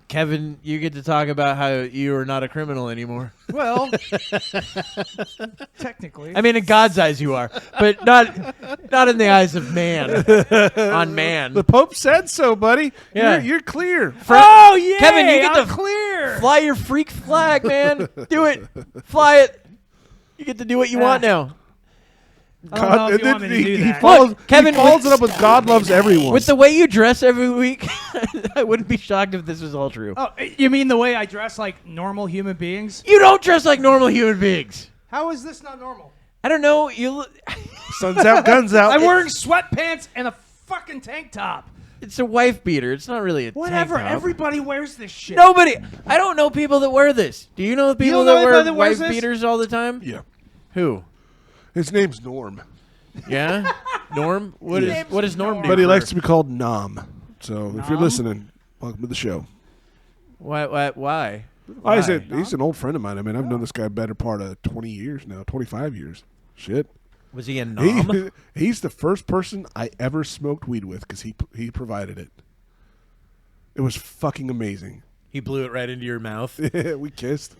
Kevin, you get to talk about how you are not a criminal anymore. Well, technically. I mean, in God's eyes, you are, but not in the eyes of man. On man. The Pope said so, buddy. Yeah. You're clear. oh yeah, Kevin, you get I'm to clear. Fly your freak flag, man. Do it. Fly it. You get to do what you want now. I don't know if you want me to do he that. follows, Look, Kevin, he follows with- it up with God loves everyone. With the way you dress every week, I wouldn't be shocked if this was all true. Oh, you mean the way I dress like normal human beings? You don't dress like normal human beings. How is this not normal? I don't know. You. Sun's out, guns out. I'm wearing sweatpants and a fucking tank top. It's a wife beater. It's not really a Whatever. tank top. Everybody wears this shit. Nobody. I don't know people that wear this. Do you know the people don't know that wear anybody that wears wife this? beaters all the time? Yeah. Who? His name's Norm. Yeah. Norm. What is Norm do? But he for- likes to be called Nom. So if you're Nom? listening, welcome to the show. Why? He's an old friend of mine. I mean, I've known this guy better part of 20 years now, 25 years. Shit. Was he a nom? He's the first person I ever smoked weed with because he provided it. It was fucking amazing. He blew it right into your mouth. We kissed.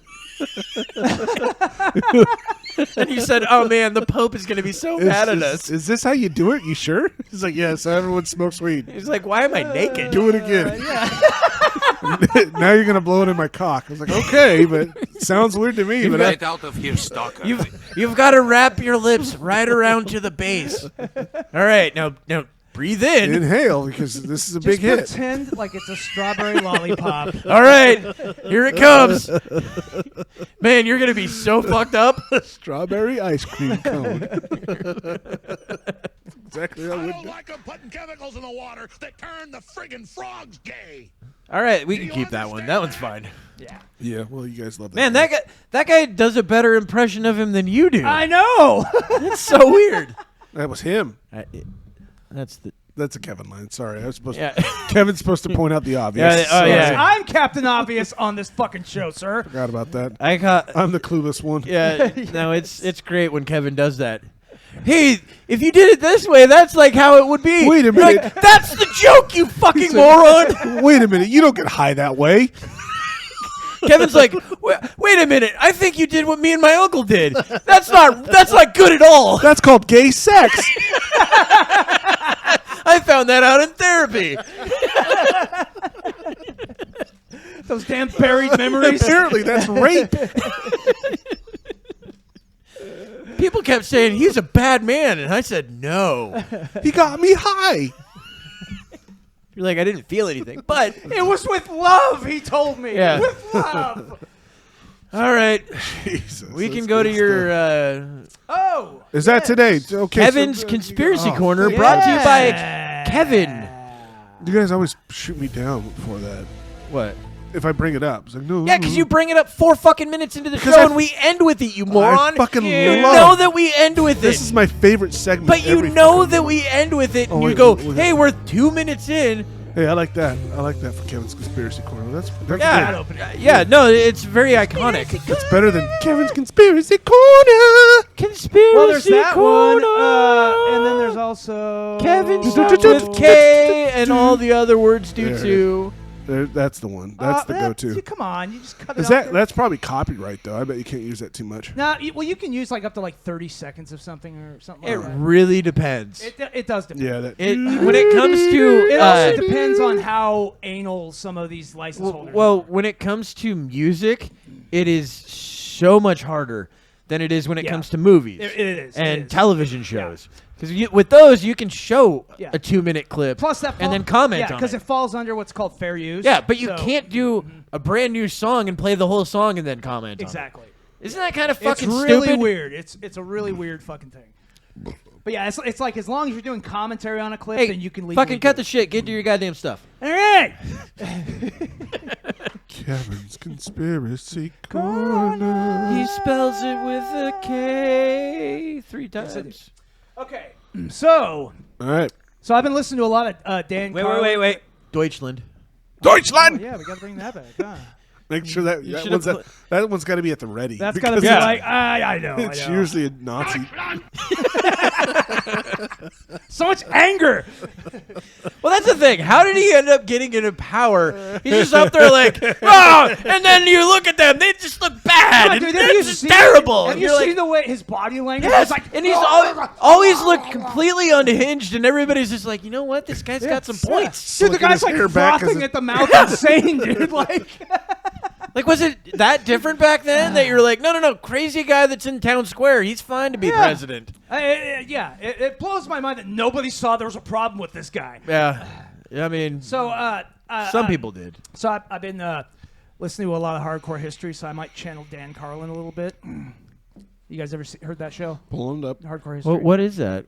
And you said, "Oh man, the Pope is going to be so mad at us." Is this how you do it? You sure? He's like, yes, everyone smokes weed. He's like, "Why am I naked?" Do it again. Now you're gonna blow it in my cock. I was like, okay, but it sounds weird to me. But Get out of here, stalker. You've got to wrap your lips right around to the base. All right, now breathe in. inhale because this is a big Just hit. pretend like it's a strawberry lollipop. All right, here it comes. Man, you're gonna be so fucked up. Strawberry ice cream cone. Exactly how I would. like them putting chemicals in the water that turn the friggin' frogs gay. All right, we can keep that one. That one's fine. Yeah, well, you guys love that. Man, that guy does a better impression of him than you do. I know. That's so weird. That was him. That's a Kevin line. Sorry, I was supposed Yeah. to. Kevin's supposed to point out the obvious. Yeah, oh, yeah. I'm Captain Obvious on this fucking show, sir. Forgot about that. I got. I'm the clueless one. Yeah, no, it's great when Kevin does that. Hey, if you did it this way, that's like how it would be. Wait a You're minute. like, that's the joke, you fucking moron. Wait a minute. You don't get high that way. Kevin's like, wait a minute. I think you did what me and my uncle did. That's not good at all. That's called gay sex. I found that out in therapy. Those damn buried memories. Apparently, that's rape. People kept saying he's a bad man, and I said no. He got me high. You're like, I didn't feel anything, but It was with love, he told me. Yeah. With love. all right. Jesus, We can that's go to good your stuff. Oh. Is that today? Okay. Kevin's so- Conspiracy oh, Corner, fuck. brought to you by Yeah. Kevin. You guys always shoot me down before that. What? If I bring it up, it's like no. Yeah, because you bring it up 4 fucking minutes into the 'Cause show, I- and we end with it, you moron. I fucking you love. know that we end with This it. is my favorite segment. But you every know fucking that week. we end with it, and Oh, you wait, go, wait, hey, we're 2 minutes in, Hey, I like that. I like that for Kevin's Conspiracy Corner. That's Yeah, good. yeah. No, it's very iconic. That's better than Kevin's Conspiracy Corner. Conspiracy Well, there's that one, Corner. and then there's also Kevin with K and all the other words do There. too. That's the one. That's the go-to. Come on, you just cut it Is off that? there. That's probably copyright though. I bet you can't use that too much. No, well, you can use like up to like 30 seconds of something or something It like that. really depends. It does depend. Yeah. That. When it comes to It also depends on how anal some of these license holders well, are. when it comes to music, it is so much harder than it is when it Yeah. comes to movies It is. and it is. television shows. Because with those, you can show Yeah. a 2-minute clip Plus that and then comment on because it. it falls under what's called fair use. Yeah, but you So- can't do a brand new song and play the whole song and then comment exactly. on it. Isn't that kind of fucking It's really stupid? weird. It's a really weird fucking thing. But yeah, it's like as long as you're doing commentary on a clip, Hey, then you can legally fucking cut do the shit. Get to your goddamn stuff. it. All right. Kevin's Conspiracy Corner. He spells it with a K 3 times. Okay. So All right. I've been listening to a lot of Dan. Carlin. Wait. Deutschland. Deutschland. Yeah, we got to bring that back. Huh? Make sure that You that should've one's got to be at the ready. That's got to be because like I know. it's I know. usually a Nazi. So much anger. Well, that's the thing. How did he end up getting into power? He's just up there like, oh, and then you look at them, they just look bad. And Dude, they're you just seen- terrible. Have And you you're seen like, the way his body language yes, is like? and he's always looked completely unhinged, and everybody's just like, you know what? This guy's got some points. Dude, the Looking guy's his like hair back frothing as a- at the mouth, insane, dude. Like, Like, was it that different back then that you're like, no, crazy guy that's in town square, he's fine to be Yeah. president. It blows my mind that nobody saw there was a problem with this guy. Yeah. I mean, So, some people did. So I've been listening to a lot of hardcore history, so I might channel Dan Carlin a little bit. You guys ever heard that show? Pulling it up. Hardcore history. What is that?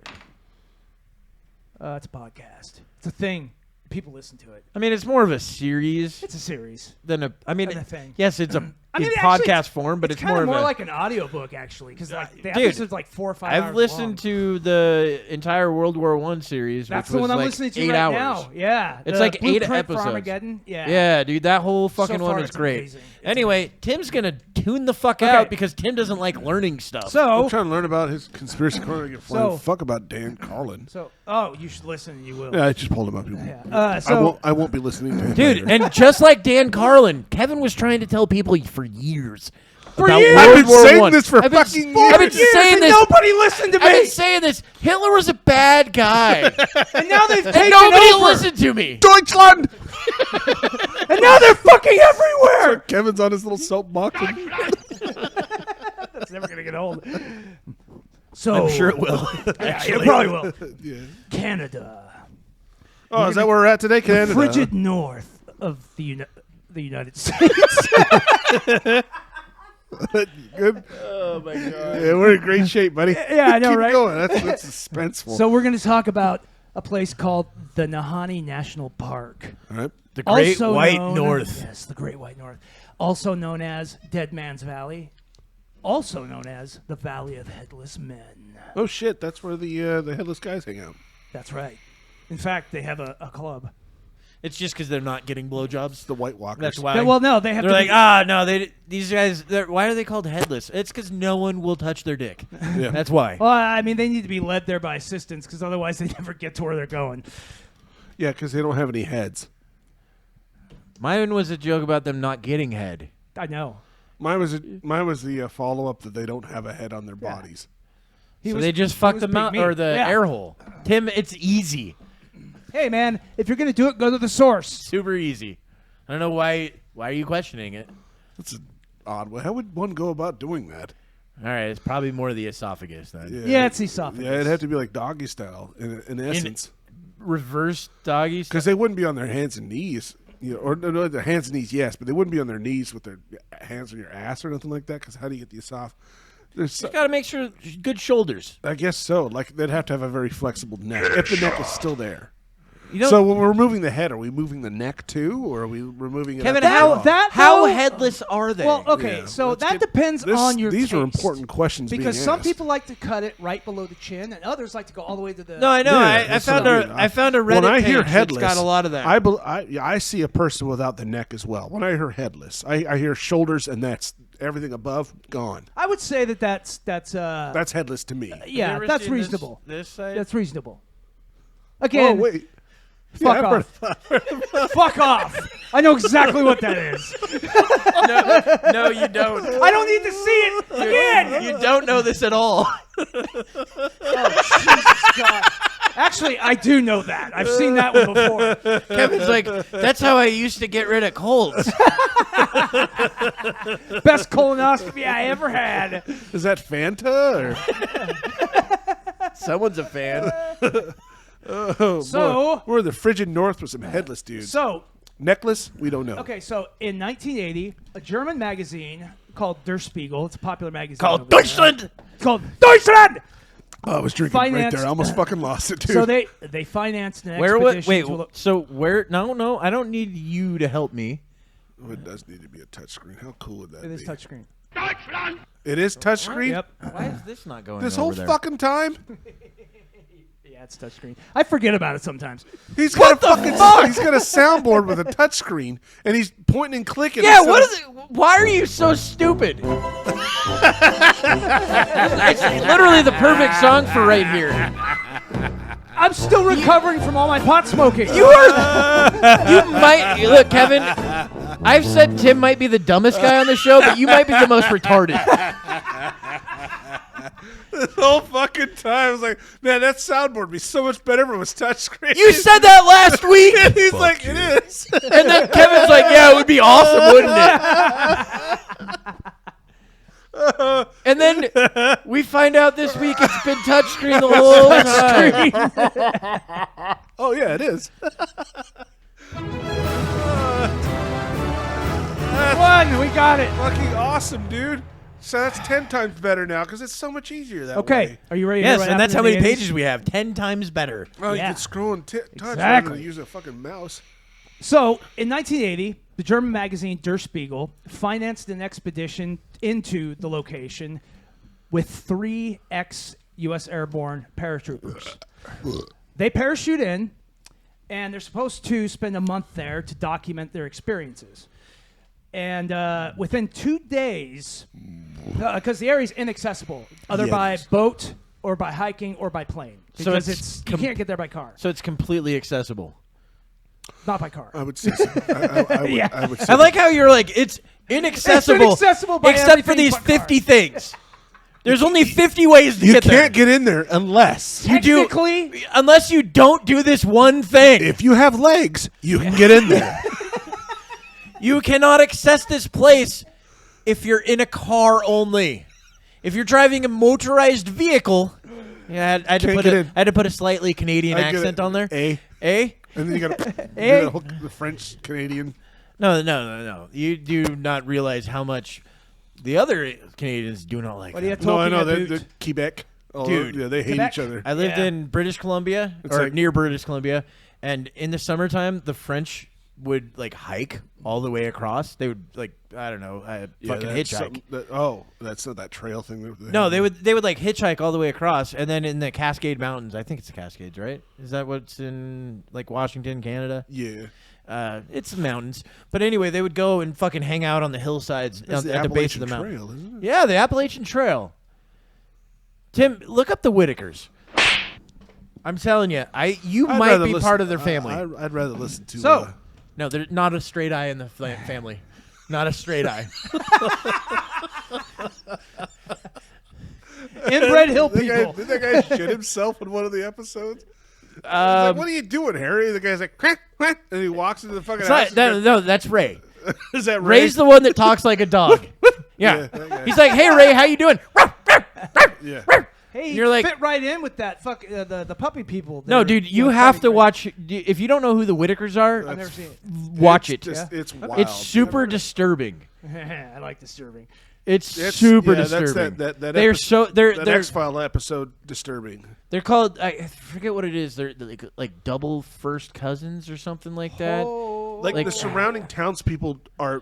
It's a podcast. It's a thing. People listen to it. I mean, it's more of a series It's a series. than a. I mean, Than a thing. yes, it's a I mean, in actually, podcast form, but it's kind more of of a. like an audiobook, actually, because like the Dude, episode's like 4 or 5 hours I've listened long. to the entire World War I series, That's which the was one I'm like listening to 8 right hours. now. Yeah, It's the like 8 Blueprint for episodes. Armageddon. Yeah. Yeah, dude, that whole fucking So one far, is it's great. amazing. It's Anyway, Tim's gonna tune the fuck Okay. out because Tim doesn't like learning stuff. I'm So, trying to learn about his conspiracy corner. I get flying So- fuck about Dan Carlin. you should listen. And you will. Yeah, I just pulled him up. Yeah. I won't be listening to him. Dude, later. and just like Dan Carlin, Kevin was trying to tell people for years. about years? World I've been War saying I. this for I've been- fucking I've been years. saying and this. nobody listened to I've been me. saying this. Hitler was a bad guy. And now they've and taken nobody over. listened to me. Deutschland. And now they're fucking everywhere. Kevin's on his little soapbox. That's never gonna get old. So I'm sure it will. Yeah, it probably will. Yeah. Canada, Oh, is that where we're at today, Canada? frigid north of the United States. Good. Oh my god. Yeah, we're in great shape, buddy. Yeah, I know, Keep right? going. That's suspenseful. So we're gonna talk about a place called the Nahanni National Park. all right. The Great Also White known- North. Yes, the Great White North. Also known as Dead Man's Valley. Also known as the Valley of Headless Men. Oh shit, that's where the headless guys hang out. That's right. In fact, they have a club. It's just because they're not getting blowjobs. The White Walkers. That's why. Yeah, well, no, they have They're to like, be- no, these guys. Why are they called headless? It's because no one will touch their dick. Yeah. That's why. Well, I mean, they need to be led there by assistants because otherwise they never get to where they're going. Yeah, because they don't have any heads. Mine was a joke about them not getting head. I know. Mine was the follow up that they don't have a head on their bodies. So they just fucked the big mouth meat. or the Yeah. air hole. Tim, it's easy, Hey, man, if you're gonna do it, go to the source. super easy. I don't know why. Why are you questioning it? That's an odd way. How would one go about doing that? All right, it's probably more the esophagus then. Yeah, it's esophagus. Yeah, it'd have to be like doggy style in essence, Reverse doggy. because they wouldn't be on their hands and knees. You know, or no, their hands and knees, yes, but they wouldn't be on their knees with their hands on your ass or nothing like that. Because how do you get the esophagus? There's, You got to make sure good shoulders. I guess so. Like they'd have to have a very flexible neck if the neck is still there. So when we're removing the head, are we moving the neck too, or are we removing it? Kevin, at the how jaw? how headless are they? Well, okay, Yeah, so let's that get- depends on your These are taste. important questions Because being some asked. people like to cut it right below the chin, and others like to go all the way to the. No, I know. Yeah, I that's found what I a mean. I found a Reddit When I hear page headless, that's got a lot of that. I see a person without the neck as well. When I hear headless, I hear shoulders, and that's everything above gone. I would say that's That's headless to me. yeah, ever that's seen reasonable. This site? That's reasonable. Oh Again, wait, fuck Yeah, off. Fuck off. I know exactly what that is. No, you don't. I don't need to see it again. You don't know this at all. Oh, Jesus God. Actually, I do know that. I've seen that one before. Kevin's like, that's how I used to get rid of colds. Best colonoscopy I ever had. is that Fanta? Or? Someone's a fan. Oh, So- boy. We're in the frigid north with some headless dudes. So, Necklace? We don't know. okay, so in 1980, a German magazine called Der Spiegel, it's a popular magazine. Called over there. Deutschland. Called Deutschland! Oh, I was drinking right Finance- there. I almost fucking lost it, dude. So they financed an Where expedition wait? to So where? No. I don't need you to help me. Oh, it does need to be a touchscreen. How cool would that It is be? touchscreen. It is touchscreen? Yep. Why is this not going? This over whole there? fucking time? Yeah, it's touchscreen. I forget about it sometimes. He's got he's got a soundboard with a touchscreen, and he's pointing and clicking. Yeah, instead what of- is it? Why are you so stupid? It's literally the perfect song for right here. I'm still recovering from all my pot smoking. You might look, Kevin. I've said Tim might be the dumbest guy on the show, but you might be the most retarded. This whole fucking time, I was like, man, that soundboard would be so much better if it was touchscreen. You said that last week, And he's like, it is. and then Kevin's like, "Yeah, it would be awesome, wouldn't it?" And then we find out this week it's been touchscreen the whole time. Oh, yeah, it is. One, we got it. Fucking awesome, dude. So that's 10 times better now because it's so much easier that Okay, way. are you ready? to hear Yes, what and that's how happened many in the 80s? pages we have. 10 times better. Oh, Yeah. you can scroll and touch rather Exactly. than use a fucking mouse. So, in 1980, the German magazine Der Spiegel financed an expedition into the location with 3 ex-U.S. airborne paratroopers. They parachute in, and they're supposed to spend a month there to document their experiences. And within 2 days, because the area is inaccessible, either by boat or by hiking or by plane, So because it's you can't get there by car, So it's completely accessible. not by car. I would say so. I would say I like how you're like, it's inaccessible, inaccessible by except for everything these but car. 50 things. There's only 50 ways to you get can't there. get in there unless Technically, Unless you don't do this one thing. if you have legs, you can get in there. You cannot access this place if you're in a car only. If you're driving a motorized vehicle, yeah, I had to Can't put get a, in. I had to put a slightly Canadian I get accent it. on there. A. A? And then you got to Hey. hook the French Canadian. No. You do not realize how much the other Canadians do not like what do you that. No, I know. talking The about? Quebec. Oh, Dude. yeah, they hate Quebec? each other. I lived Yeah. in British Columbia, It's or like- near British Columbia, and in the summertime, the French would like hike all the way across. They would like, I don't know, fucking that's hitchhike. something that's not that trail thing. No, they would like hitchhike all the way across, and then in the Cascade Mountains, I think it's the Cascades, right? Is that what's in like Washington, Canada? Yeah. It's mountains, but anyway, they would go and fucking hang out on the hillsides That's at the base of the mountain. Trail, isn't it? Yeah, the Appalachian Trail. Tim, look up the Whitakers. I'm telling you, you I'd might rather be listen- part of their family. I'd rather listen to. So- No, they're not a straight eye in the family. Not a straight eye. Inbred hill did people. that guy shit himself in one of the episodes? He's like, what are you doing, Harry? The guy's like, quack, quack, and he walks into the fucking house. No, that's Ray. Is that Ray? Ray's the one that talks like a dog. Yeah. that guy. He's like, hey, Ray, how you doing? Yeah. Hey, You're like, fit right in with that the puppy people. no, dude, you have to watch. If you don't know who the Whitakers are, I've never seen it. watch it. It's wild. It's super disturbing. I like disturbing. It's super that's disturbing. That they're so they're X-File episode disturbing. They're called, I forget what it is. They're like double first cousins or something like that. Like the surrounding townspeople are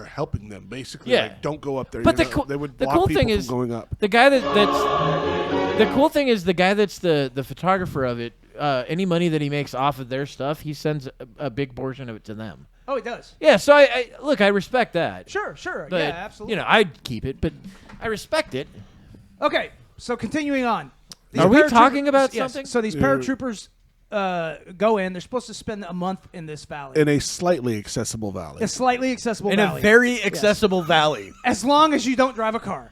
helping them basically. Yeah. Like, don't go up there. But they would the block cool people thing from is going up. the guy that's the cool thing is the guy that's the photographer of it. Any money that he makes off of their stuff, he sends a big portion of it to them. Oh, he does. Yeah, so I look, I respect that. Sure. But, Yeah, absolutely. You know, I'd keep it, but I respect it. Okay, so continuing on. These Are we paratroopers- talking about yes, something? So these paratroopers go in. They're supposed to spend a month in this valley. In a slightly accessible valley. A slightly accessible In valley. a very accessible valley. As long as you don't drive a car.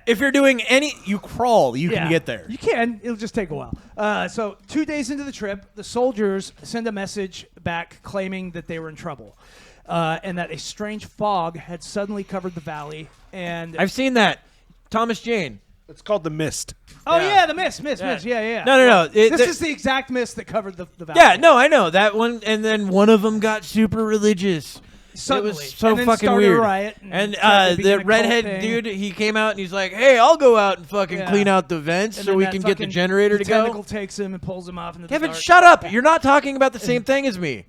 If you're doing you crawl, you can get there. You can. It'll just take a while. So 2 days into the trip, the soldiers send a message back claiming that they were in trouble. And that a strange fog had suddenly covered the valley. And I've seen that. Thomas Jane. It's called the Mist. oh yeah. yeah, the mist. Yeah. No. This is the exact mist that covered the valley. Yeah, no, I know that one. And then one of them got super religious. Suddenly. It was so and then fucking started weird. A riot And started to begin the a cult redhead thing. dude, he came out and he's like, "Hey, I'll go out and fucking Yeah. clean out the vents And so then we that can get the fucking generator to go." tentacle takes him and pulls him off into Kevin, the dark. shut up! You're not talking about the same thing as me.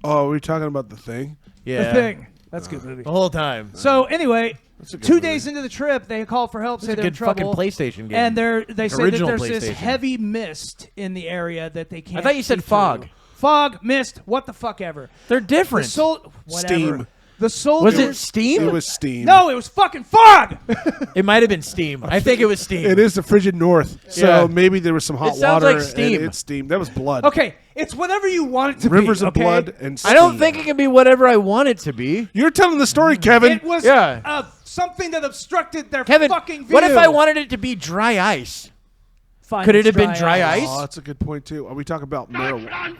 Oh, are we talking about the Thing? Yeah, The Thing. That's a good movie. the whole time. So anyway, That's a good 2 movie. days into the trip, they call for help. Say It's a they're in good fucking trouble. PlayStation game. And they say that Original there's this PlayStation. heavy mist in the area that they can't. I thought you said see through. fog. Fog, mist, what the fuck ever. They're The different. whatever. Steam. The soldiers. Was it Steam? It was Steam. No, it was fucking fog. It might have been Steam. I think it was Steam. It is the frigid north, so Yeah. maybe there was some hot It sounds water. like steam. And it's steam. That was blood. Okay, it's whatever you want it to Rivers be. of okay? blood and steam. I don't think it can be whatever I want it to be. You're telling the story, Kevin. It was Yeah. something that obstructed their Kevin, fucking view. what if I wanted it to be dry ice? Fine, Could it's it have been dry ice? Oh, that's a good point too. Are we talking about marijuana?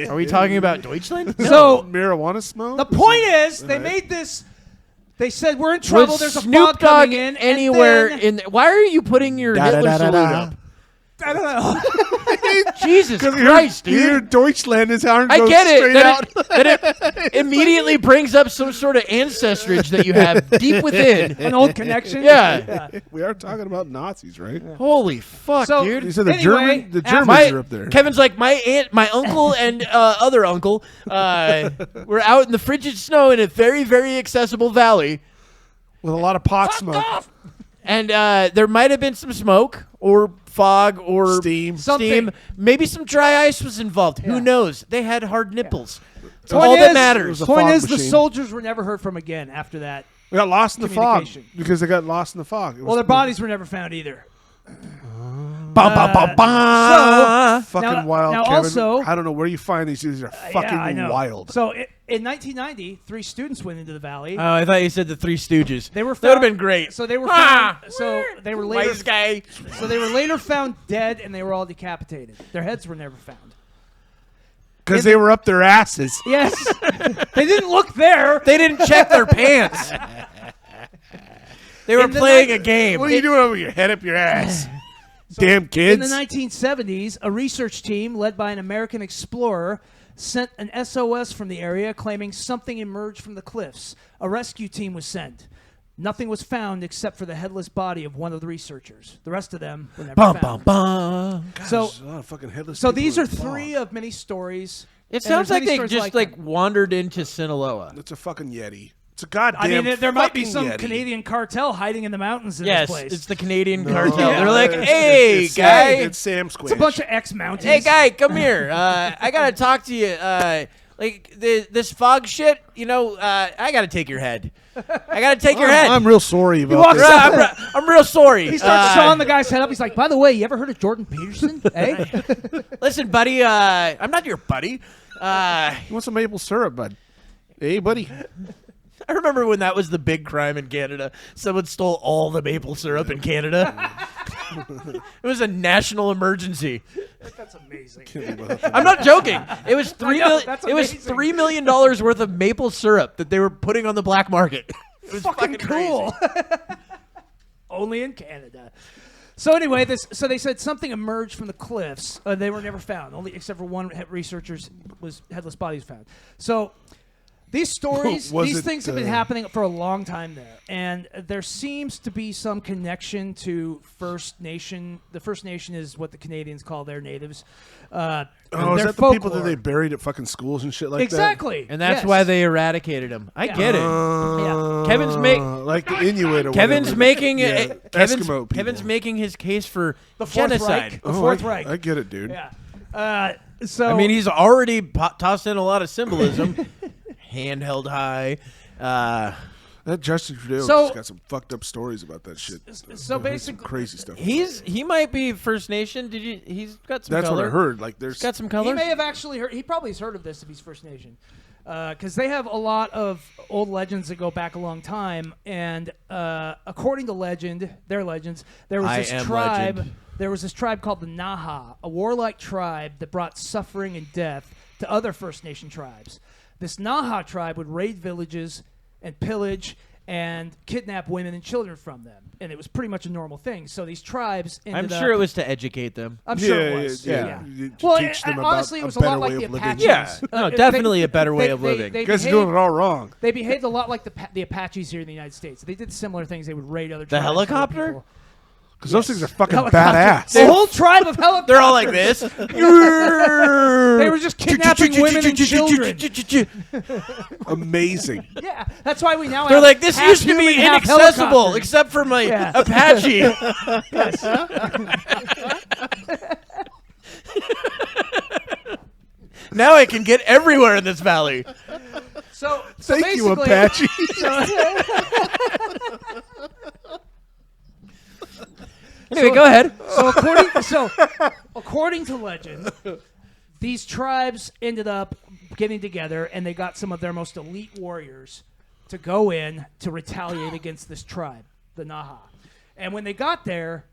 Are we talking about Deutschland? So marijuana smoke? the point is, they made this. They said we're in trouble. Was There's a Snoop fog Dogg coming in. anywhere and then, why are you putting your Hitler salute up? I don't know. Jesus Because Christ, your dude. Deutschland is arm I goes get it. straight That out. it immediately brings up some sort of ancestrage that you have deep within. An old connection. Yeah. We are talking about Nazis, right? Holy fuck, So- dude. You said the Anyway, the after- Germans are up there. Kevin's like, my aunt, my uncle, and other uncle were out in the frigid snow in a very, very accessible valley. With a lot of pot smoke. And there might have been some smoke or fog or Steam. Something. Maybe some dry ice was involved. Yeah. Who knows? They had hard nipples. That's Point all is, that matters. a Point fog is, the machine. soldiers were never heard from again after that. We got lost in the fog Communication. because they got lost in the fog. It Well, was their bodies were never found either. Ba, ba, ba, ba. fucking Now- wild, now Kevin. also- I don't know where you find these. These are fucking Yeah, I know. wild. So in 1990, 3 students went into the valley. Oh, I thought you said the Three Stooges. They were That would have found- been great. So they were Ah! found, so they were later Wise guy. so they were later found dead and they were all decapitated. Their heads were never found. Because they were up their asses. Yes, they didn't look there. They didn't check their pants. They were In the playing night- a game. What are you doing over your head up your ass? Damn In kids. the 1970s, a research team led by an American explorer sent an SOS from the area claiming something emerged from the cliffs. A rescue team was sent. Nothing was found except for the headless body of one of the researchers. The rest of them were never Bum, found. bum, bum. So, There's a lot of fucking headless so people these in are the fog. 3 of many stories. It And sounds there's like many they stories just them. wandered into Sinaloa. It's a fucking Yeti. It's a goddamn I mean, there might be fucking some Yeti. Canadian cartel hiding in the mountains in Yes, this place. it's the Canadian No. cartel. Yeah. They're like, It's- hey, it's guy. It's Sam Squash. It's a bunch of ex-mounties. Hey, guy, come here. I got to talk to you. This fog shit, I got to take your head. I got to take your head. I'm real sorry about walks this. up- I'm real sorry. He starts sawing the guy's head up. He's like, by the way, you ever heard of Jordan Peterson? Hey? Listen, buddy, I'm not your buddy. You want some maple syrup, bud? Hey, buddy. I remember when that was the big crime in Canada. Someone stole all the maple syrup in Canada. It was a national emergency. That's amazing. I'm not joking. It was that's It was amazing. $3 million worth of maple syrup that they were putting on the black market. It was Fucking fucking cool. crazy. only in Canada. So anyway, so they said something emerged from the cliffs. They were never found, only except for one researcher's headless bodies found. So these stories, these things have been happening for a long time there, and there seems to be some connection to First Nation. The First Nation is what the Canadians call their natives. Is that their the folklore. people that they buried at fucking schools and shit like Exactly. And that's why they eradicated him. I get it. that? Kevin's like the Inuit or Kevin's whatever. making Eskimo people. Kevin's making his case for The Fourth genocide. Reich. The Fourth Reich. I get it, dude. Yeah. So I mean, he's already tossed in a lot of symbolism. Hand held high. That Justin Trudeau So- just got some fucked up stories about that shit. so Some basically, crazy stuff. He might be First Nation. He's got some That's color. what I heard. Like there's He's got some he color. may have actually heard. He probably has heard of this if he's First Nation, because they have a lot of old legends that go back a long time. And according to their legends, there was this tribe. Legend. There was this tribe called the Naha, a warlike tribe that brought suffering and death to other First Nation tribes. This Naha tribe would raid villages and pillage and kidnap women and children from them. And it was pretty much a normal thing. So these tribes ended I'm sure up, it was to educate them. I'm sure it was. Yeah. You Well, teach them about honestly, it was a a lot better like way the of living. Apaches. Yeah. No, definitely a better way of living. You guys are doing it all wrong. They behaved a lot like the Apaches here in the United States. They did similar things. They would raid other The tribes. helicopter? people. Because those things are fucking Helicopter. badass. The whole tribe of helicopters. They're all like this. They were just kidnapping women and children. Amazing. Yeah, that's why we now They're have like, this half used to be human, half inaccessible helicopters. except for my Yeah. Apache. Yes. Now I can get everywhere in this valley. So Thank you, basically- Apache. Anyway, go ahead. So according to legend, these tribes ended up getting together and they got some of their most elite warriors to go in to retaliate against this tribe, the Naha. And when they got there,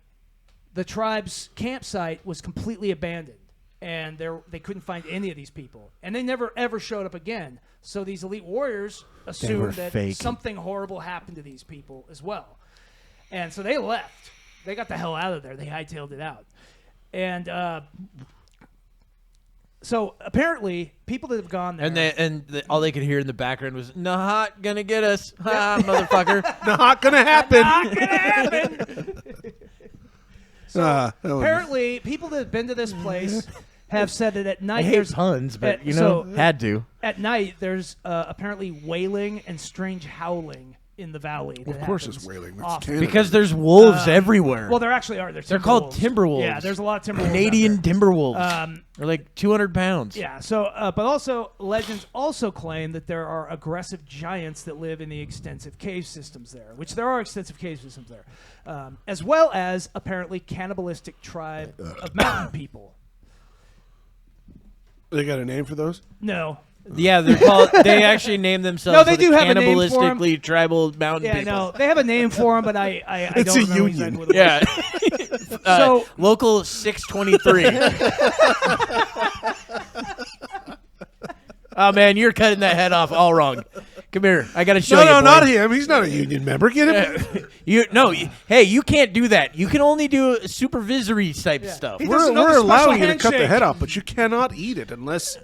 the tribe's campsite was completely abandoned, and they couldn't find any of these people, and they never ever showed up again. So these elite warriors were assumed that fake. something horrible happened to these people as well, and so they left. They got the hell out of there. They hightailed it out, and so apparently people that have gone there And all they could hear in the background was, "Not gonna get us, ha, motherfucker." Not gonna happen. not gonna happen. That was- Apparently, people that have been to this place have said that at night I hate there's puns, but at- you know, so- had to. At night, there's apparently wailing and strange howling in the valley. Of course it's wailing. That's often. Canada. Because there's wolves everywhere. Well, there actually are. They're called timberwolves. Yeah, there's a lot of timberwolves. Canadian out there. timberwolves. They're like 200 pounds. Yeah. So, but also legends also claim that there are aggressive giants that live in the extensive cave systems there, which there are extensive cave systems there, as well as apparently cannibalistic tribe of mountain people. They got a name for those? No. Yeah, they're called. They actually name themselves. No, they the do have a name for 'em. cannibalistically tribal mountain Yeah, people. no, they have a name for them, but I It's don't a know union. exactly what it was. Yeah. So- local 623. Oh man, you're cutting that head off all wrong. Come here, I gotta show you. No, boy. not him. He's not a union member. Get him. Hey, you can't do that. You can only do supervisory type stuff. He We're doesn't know the allowing you special to cut the handshake. head off, but you cannot eat it unless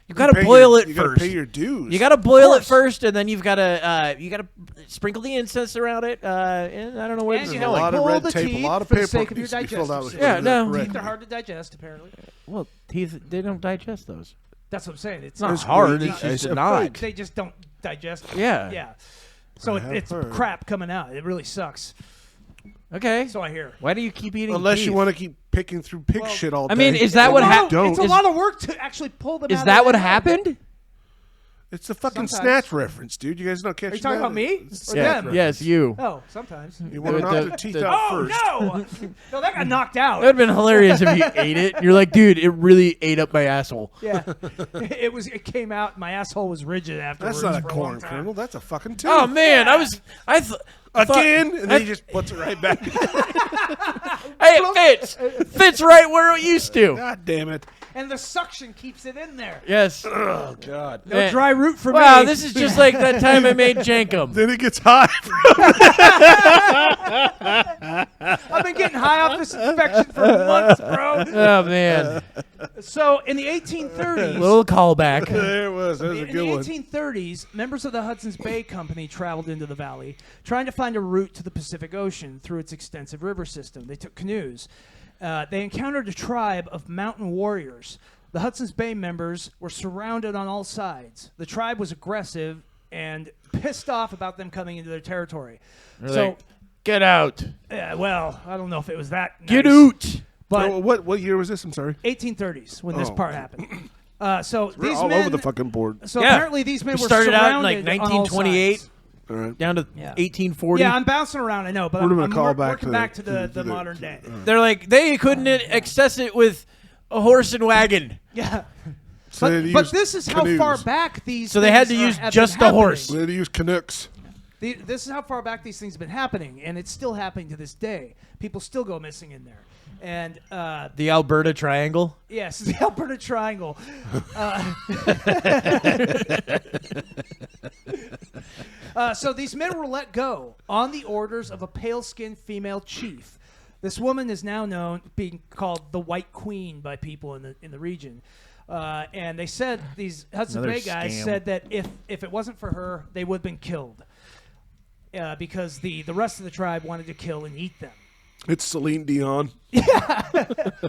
You gotta boil it You first. gotta pay your dues. You gotta boil it course. first, and then you gotta sprinkle the incense around it. And I don't know where And this you is have a going. lot of pull red the tape, a teeth lot of for the paper sake of your needs to be filled out. digestive Yeah, system. no. Correct. Teeth are hard to digest, apparently. Well, teeth, they don't digest those. That's what I'm saying. It's It's not It's hard. greedy. It's just It's not. They just don't digest it. Yeah. Yeah. So I have it's heard. crap coming out. It really sucks. Okay. So I hear. Why do you keep eating? Unless teeth? you want to keep picking through pig shit all day. I mean, is that what happened? It's a lot of work to actually pull them out. Is of that the what mouth. happened? It's a fucking Sometimes. snatch reference, dude. You guys not catching Are you talking that? about me? It's Or snatch them? reference. Yes, you. Oh, sometimes. You want to knock the teeth the- out Oh, first. no. No, that got knocked out. That would have been hilarious if you ate it. You're like, dude, it really ate up my asshole. Yeah. It came out. My asshole was rigid afterwards. That's not a for long corn time. kernel. That's a fucking tooth. Oh man, again, and then he just puts it right back. Hey, it fits right where it used to. God damn it! And the suction keeps it in there. Yes. Oh God! No dry root for me. Wow, this is just like that time I made Jankum. Then it gets hot. I've been getting high off this infection for months, bro. Oh man, So in the 1830s, little callback. There it was. That was a in good the one. 1830s, members of the Hudson's Bay Company traveled into the valley, trying to find a route to the Pacific Ocean through its extensive river system. They took canoes. They encountered a tribe of mountain warriors. The Hudson's Bay members were surrounded on all sides. The tribe was aggressive and pissed off about them coming into their territory. So, Like, get out. well, I don't know if it was that Get nice, out. but Oh, what year was this? I'm sorry. 1830s when this Oh. part happened. So We're these all men, over the fucking board. So Yeah. apparently these men We were started out in like surrounded on all 1928 sides. All right. down to Yeah. 1840. Yeah, I'm bouncing around. I know, but We're I'm, gonna I'm call wor- back working to back the- to the to the- modern day. They're like, they couldn't access it with a horse and wagon. Yeah. So they had to But use this is canoes. how far back these. So they had to things use have just been a horse. They had to use Canucks. This is how far back these things have been happening, and it's still happening to this day. People still go missing in there, and The Alberta Triangle. yes, the Alberta Triangle. So these men were let go on the orders of a pale-skinned female chief. This woman is now known, being called the White Queen by people in the region. And they said, these Hudson Another Bay guys scam. said that if it wasn't for her, they would have been killed. Because the rest of the tribe wanted to kill and eat them. It's Celine Dion.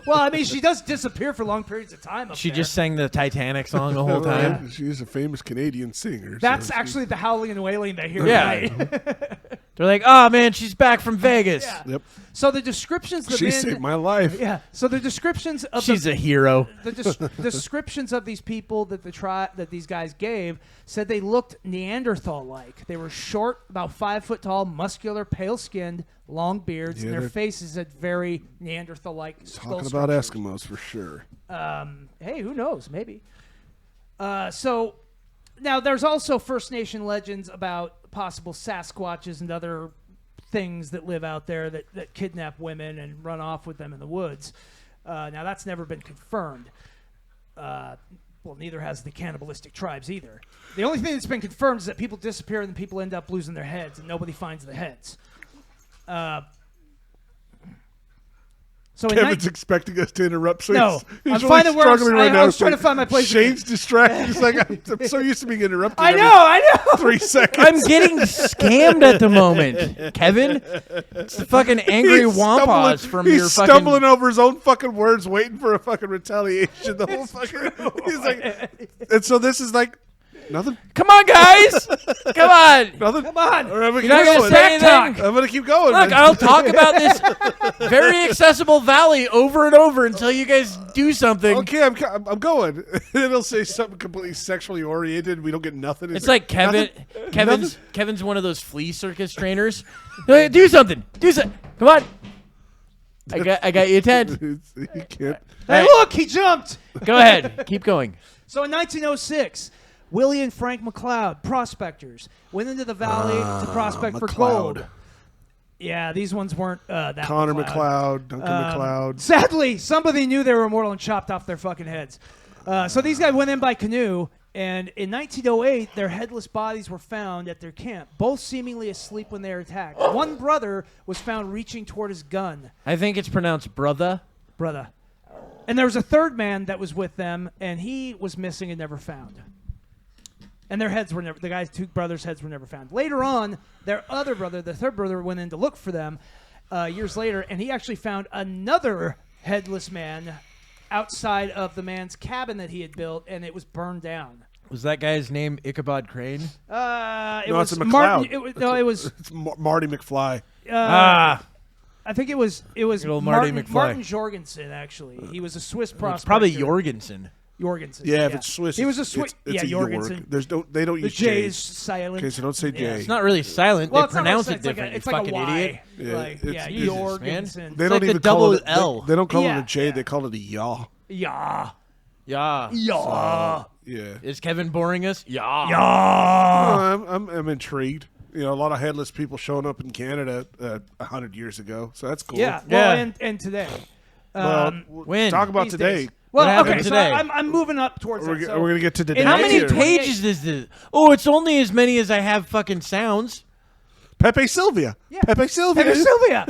Well, I mean, she does disappear for long periods of time up She there. just sang the Titanic song the whole time. She's a famous Canadian singer. That's so actually the howling and wailing they hear. Yeah. Right? They're like, oh man, she's back from Vegas. Yeah. Yep. So the descriptions the She men, saved my life. yeah. So the descriptions of She's a hero. the descriptions of these people that that these guys gave said they looked Neanderthal-like. They were short, about 5 foot tall, muscular, pale-skinned, long beards, Yeah, and their they're- faces had very Neanderthal-like skull Talking about structures. Eskimos for sure. Hey, who knows? Maybe. So now there's also First Nation legends about possible Sasquatches and other things that live out there that kidnap women and run off with them in the woods. Now that's never been confirmed. Well, neither has the cannibalistic tribes either. The only thing that's been confirmed is that people disappear and then people end up losing their heads and nobody finds the heads. So in Kevin's expecting us to interrupt. So No, he's I'm really finding where I'm- struggling right I now. was trying to find my place Shane's distracted. He's like, I'm so used to being interrupted. I every know. 3 seconds. I'm getting scammed at the moment, Kevin. It's the fucking angry He's wampas stumbling- from he's your fucking. stumbling over his own fucking words, waiting for a fucking retaliation. The whole fucking. He's like, and so this is like nothing. Come on, guys! Come on! Nothing. Come on. Or I'm You're not gonna say anything. I'm gonna keep going. Look, man. I'll talk about this very accessible valley over and over until you guys do something. Okay, I'm going. And it'll say something completely sexually oriented. We don't get nothing. It's like nothing? Kevin's one of those flea circus trainers. Like, do something. Do something. Come on. I got you 10. You can't. Hey, Hey. look, he jumped. Go ahead. Keep going. So in 1906, Willie and Frank McLeod, prospectors, went into the valley to prospect for gold. McLeod. Yeah, these ones weren't that Connor McLeod. McLeod, Duncan McLeod. Sadly, somebody knew they were immortal and chopped off their fucking heads. So these guys went in by canoe, and in 1908, their headless bodies were found at their camp, both seemingly asleep when they were attacked. One brother was found reaching toward his gun. I think it's pronounced brother. Brother. And there was a third man that was with them, and he was missing and never found. And their heads were never, the guy's two brothers' heads were never found. Later on, their other brother, the third brother, went in to look for them years later, and he actually found another headless man outside of the man's cabin that he had built, and it was burned down. Was that guy's name Ichabod Crane? It No, was it's a Martin. McLeod. It was. It's Marty McFly. I think it was Good old Marty McFly. Martin Jorgensen. Actually, he was a Swiss prospector. It's probably Jorgensen. Jorgensen. Yeah, if it's Swiss, He was a Swiss. It's Yeah, a Jorgensen. Jorg. There's no. They don't The use J is J's. silent. Okay, so don't say J. It's not really silent. Well, they it's not pronounce really- it different. It's you like a fucking Y. idiot. Yeah, Like, it's yeah, business, Jorgensen. They It's don't like even the call double it. L. They don't call Yeah, it a J. yeah. They call it a yaw. Yeah. Yeah. Yeah. Yeah. Is Kevin boring us? Yeah. Yeah. I'm intrigued. You know, a lot of headless people showing up in Canada 100 years ago, so that's cool. Yeah. Yeah. Well, and today. Well, when? talk about These today. days. Well, happened okay. So today? I'm moving up towards We're that. So going to get to today. How many here. pages is this? Oh, it's only as many as I have fucking sounds. Pepe Sylvia. Yeah. Pepe Sylvia. Pepe Sylvia.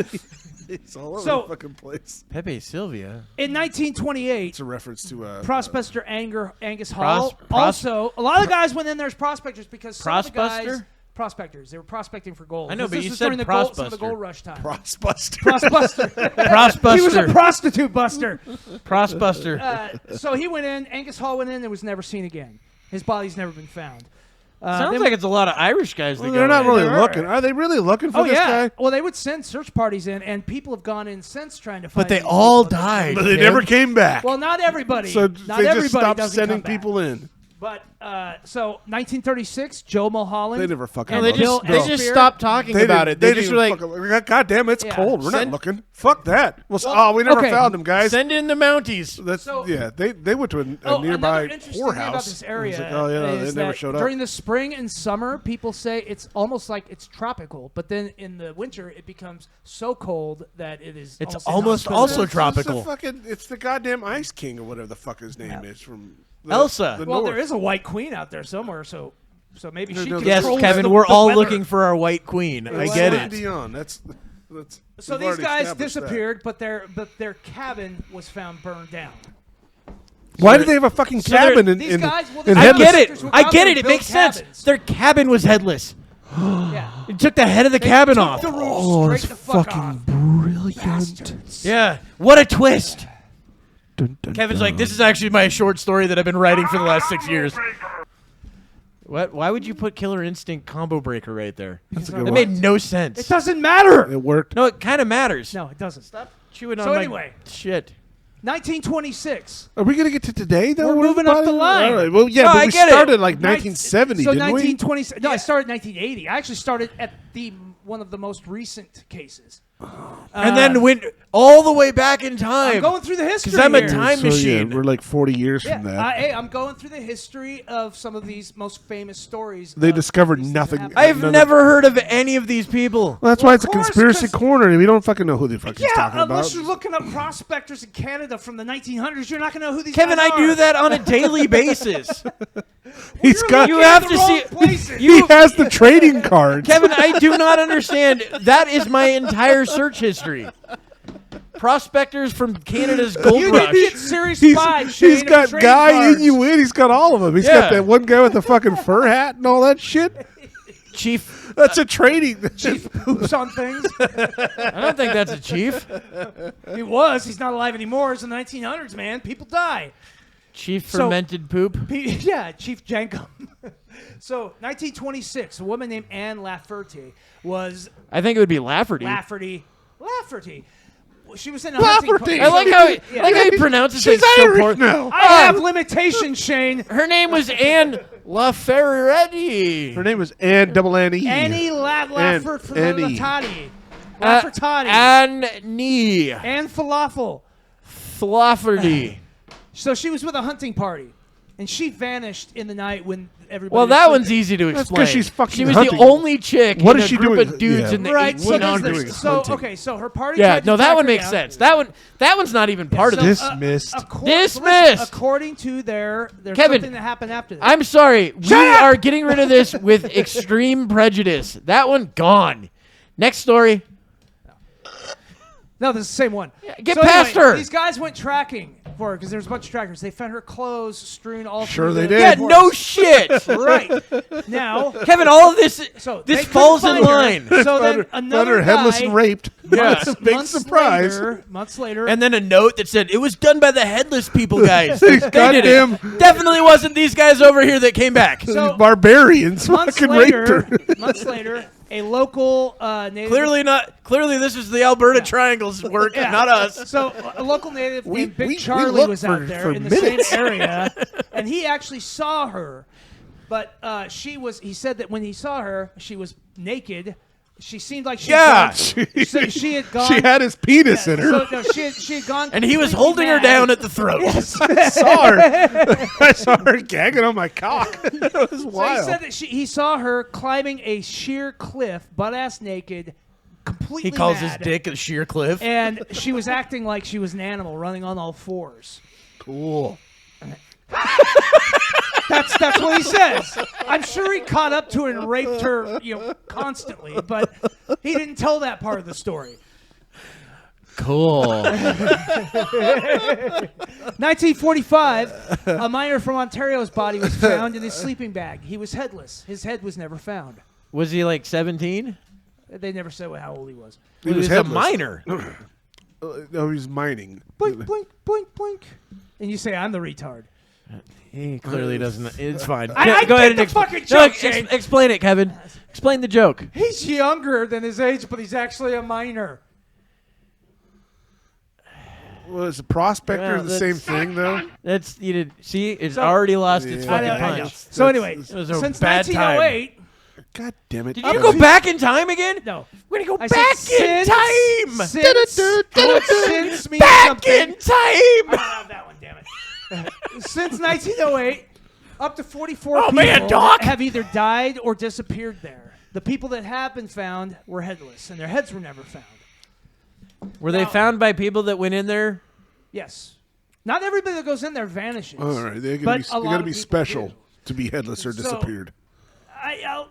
It's all over So- the fucking place. Pepe Sylvia. In 1928, It's a reference to prospector Angus Hall. Pros- Also, a lot of the guys went in there as prospectors because some of the guys Prosbuster? prospectors. They were prospecting for gold. I know, but This you was said during the gold, some of the prosbuster. gold rush time. Prosbuster. Prosbuster. Prosbuster. He was a prostitute buster. Prosbuster. So he went in. Angus Hall went in and was never seen again. His body's never been found. Sounds then- like it's a lot of Irish guys that Well, go they're not in. really There are. looking. Are they really looking for Oh this yeah. guy? Well, they would send search parties in, and people have gone in since trying to find. But they these all people. died. But they Tim. never came back. Well, not everybody. so not they everybody just stopped doesn't sending come back. people in. But so 1936, Joe Mulholland. They never fucking. And They looked. Bill just, they Espear. just stopped talking about it. They just were like, God damn, it's Yeah. cold. We're Send- not looking. Fuck that. Well, we never okay. found him, guys. send in the Mounties. That's So- yeah. They went to a another nearby interesting thing about whorehouse. this area It's like, oh yeah, is they never that showed up. during the spring and summer, people say it's almost like it's tropical, but then in the winter it becomes so cold that it is. It's almost almost also inhospitable. tropical. It's the goddamn Ice King or whatever the fuck his name is from Elsa. the Well, north. there is a white queen out there somewhere, so maybe she no, controls Yes, Kevin, the, we're the all weather. looking for our white queen. I It's get Celine it. Dion. That's So we've these already guys established that. disappeared, but their cabin was found burned down. Why did they have a fucking So they're- cabin in these guys- well, in the I Headless? get it. Prospectors who I got get there it. It built makes sense. cabins. Their cabin was headless. Yeah. It took the head of the cabin Took off. the roof Oh, straight that's the fuck fucking off. brilliant. Bastards. Yeah. What a twist. Dun, dun, Kevin's dun. like, this is actually my short story that I've been writing for the last 6 years. What? Why would you put Killer Instinct Combo Breaker right there? That's a good That one. made no sense. It doesn't matter. It worked. No, it kind of matters. No, it doesn't. Chewing on So my anyway. shit. 1926. Are we gonna get to today though? We're moving up everybody? the line. All right. Well, yeah, No, but I we get it. started like 1970, So didn't we? 1920. No, I started in 1980. I actually started at one of the most recent cases. And then went all the way back in time. I'm going through the history. Because I'm a here. time So, yeah, machine. we're like 40 years Yeah, from that. hey, I'm going through the history of some of these most famous stories. They of discovered these things nothing. that happened. I've None of- never heard of any of these people. Well, that's Well, why of it's a course, conspiracy 'cause- corner. We don't fucking know who the fuck he's Yeah, talking unless about. you're looking up prospectors in Canada from the 1900s, you're not going to know who these Kevin, guys I are. do that on a daily basis. He's You're got. looking You in have the to wrong see- places. He has the trading cards. Kevin, I do not understand. That is my entire search history. Prospectors from Canada's gold You need rush. to get Series 5, Shane, He's of got trading Guy cards. Inuit. He's got all of them. He's Yeah. got that one guy with the fucking fur hat and all that shit. Chief. That's a trading. Poops on things. I don't think that's a chief. He was. He's not alive anymore. It's the 1900s, man. People die. Chief So- fermented poop. Yeah, Chief Jankum. So, 1926, a woman named Anne Lafferty was I think it would be Lafferty. Lafferty. She was in a hunting Lafferty. I like how Yeah. like how he pronounces She's it so Irish poor. now. I have limitations, Shane. Her name was Anne Lafferty. Her name was Anne Double N E. Annie Lafferty. Annie. Lafferty. Annie And falafel. Lafferty. So she was with a hunting party, and she vanished in the night when everybody. Well, was that one's sleeping. easy to That's explain. 'cause she's fucking She was hunting. the only chick What in is a she group doing? of dudes Yeah. in the Right. So, 1800s. doing so hunting. okay. So her party. Yeah, tried to no, that track one her makes down. sense. That one's not even part of So, this. Dismissed. Dismissed. According to there's Kevin, something that happened after that. I'm sorry. We up! are getting rid of this with extreme prejudice. That one gone. Next story. No, this is the same one. get So past anyway, her. These guys went tracking for her because there's a bunch of trackers. They found her clothes strewn all Sure through they the did. Yeah, forest. no shit. Right. Now, Kevin, all of this so this they couldn't falls in find her. line. So Found then her another headless guy, and raped. Yeah. Big months surprise. Months later, And then a note that said, it was done by the headless people, guys. They did goddamn- it. Definitely wasn't these guys over here that came back. So- Barbarians months fucking raped later, her. months later, a local native. Clearly not. Clearly, this is the Alberta Triangle's work, Yeah. not us. So a local native named Big we Charlie looked was out for there in the minutes. same area, and he actually saw her. But he said that when he saw her, she was naked, She seemed like she Yeah. she had gone. She had his penis in her. So, no, she had gone. And he was completely holding her mad. down at the throat. I saw her gagging on my cock. It was So he wild. said that he saw her climbing a sheer cliff, butt ass naked, completely. He calls his mad, dick a sheer cliff. and she was acting like she was an animal, running on all fours. Cool. That's what he says. I'm sure he caught up to her and raped her, constantly, but he didn't tell that part of the story. Cool. 1945, a miner from Ontario's body was found in his sleeping bag. He was headless. His head was never found. Was he like 17? They never said how old he was. He was a headless. minor. No, he's mining. Boink, boink, boink, boink. And you say, I'm the retard. He clearly doesn't. It's fine. I Go ahead and get the fucking No, joke, Shane. explain it, Kevin. Explain the joke. He's younger than his age, but he's actually a minor. Well, is a prospector Well, the same that's- thing, though? That's you did. See, it's So- already lost its Yeah. fucking I know. punch. So anyway, It was a since bad time. 1908, God damn it. Did you go back in time again? no. We're gonna go I back said in since- time. Since means Back something. in time. I don't have that one, damn it. Since 1908, up to 44 Oh, people man, Doc. have either died or disappeared there. The people that have been found were headless, and their heads were never found. Were they Now- found by people that went in there? Yes. Not everybody that goes in there vanishes. All right, they but got a lot to of be people special do. to be headless or So- disappeared.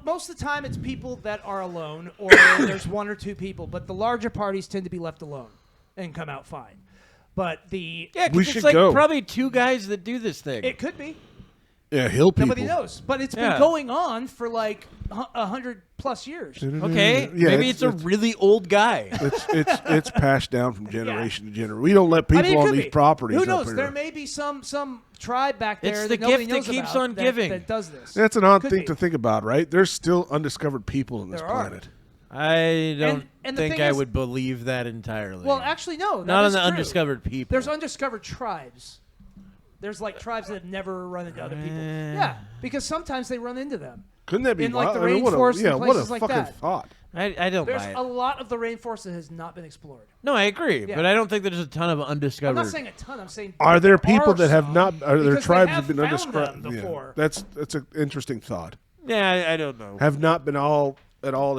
Most of the time, it's people that are alone, or there's one or two people. But the larger parties tend to be left alone and come out fine. But Yeah, 'cause We it's should like go. probably two guys that do this thing. it could be. Yeah, hill people. Nobody knows. But it's Yeah. been going on for like 100+ years. Okay, Yeah, maybe it's a really old guy. It's passed down from generation to generation. We don't let people it on could these be. properties. Who up knows? here. There may be some tribe back there It's that the nobody gift that knows keeps about on giving. that does this. That's an odd Could thing be. to think about, right? There's still undiscovered people in this There are. planet. I don't and the think thing I is- would believe that entirely. Well, actually, no. that not on is the true. undiscovered people. There's undiscovered tribes. There's like tribes that have never run into other people. Yeah, because sometimes they run into them. Couldn't that be In, like, wild? the I mean, rainforest and what a places like fucking that. thought. I don't There's buy it. a lot of the rainforest that has not been explored. No, I agree, Yeah. but I don't think there's a ton of I'm undiscovered. not saying a ton. I'm saying Are there people that have some, not? Are there because tribes they that have been found undescribed? them before. That's an interesting thought. Yeah, I don't know. Have not been at all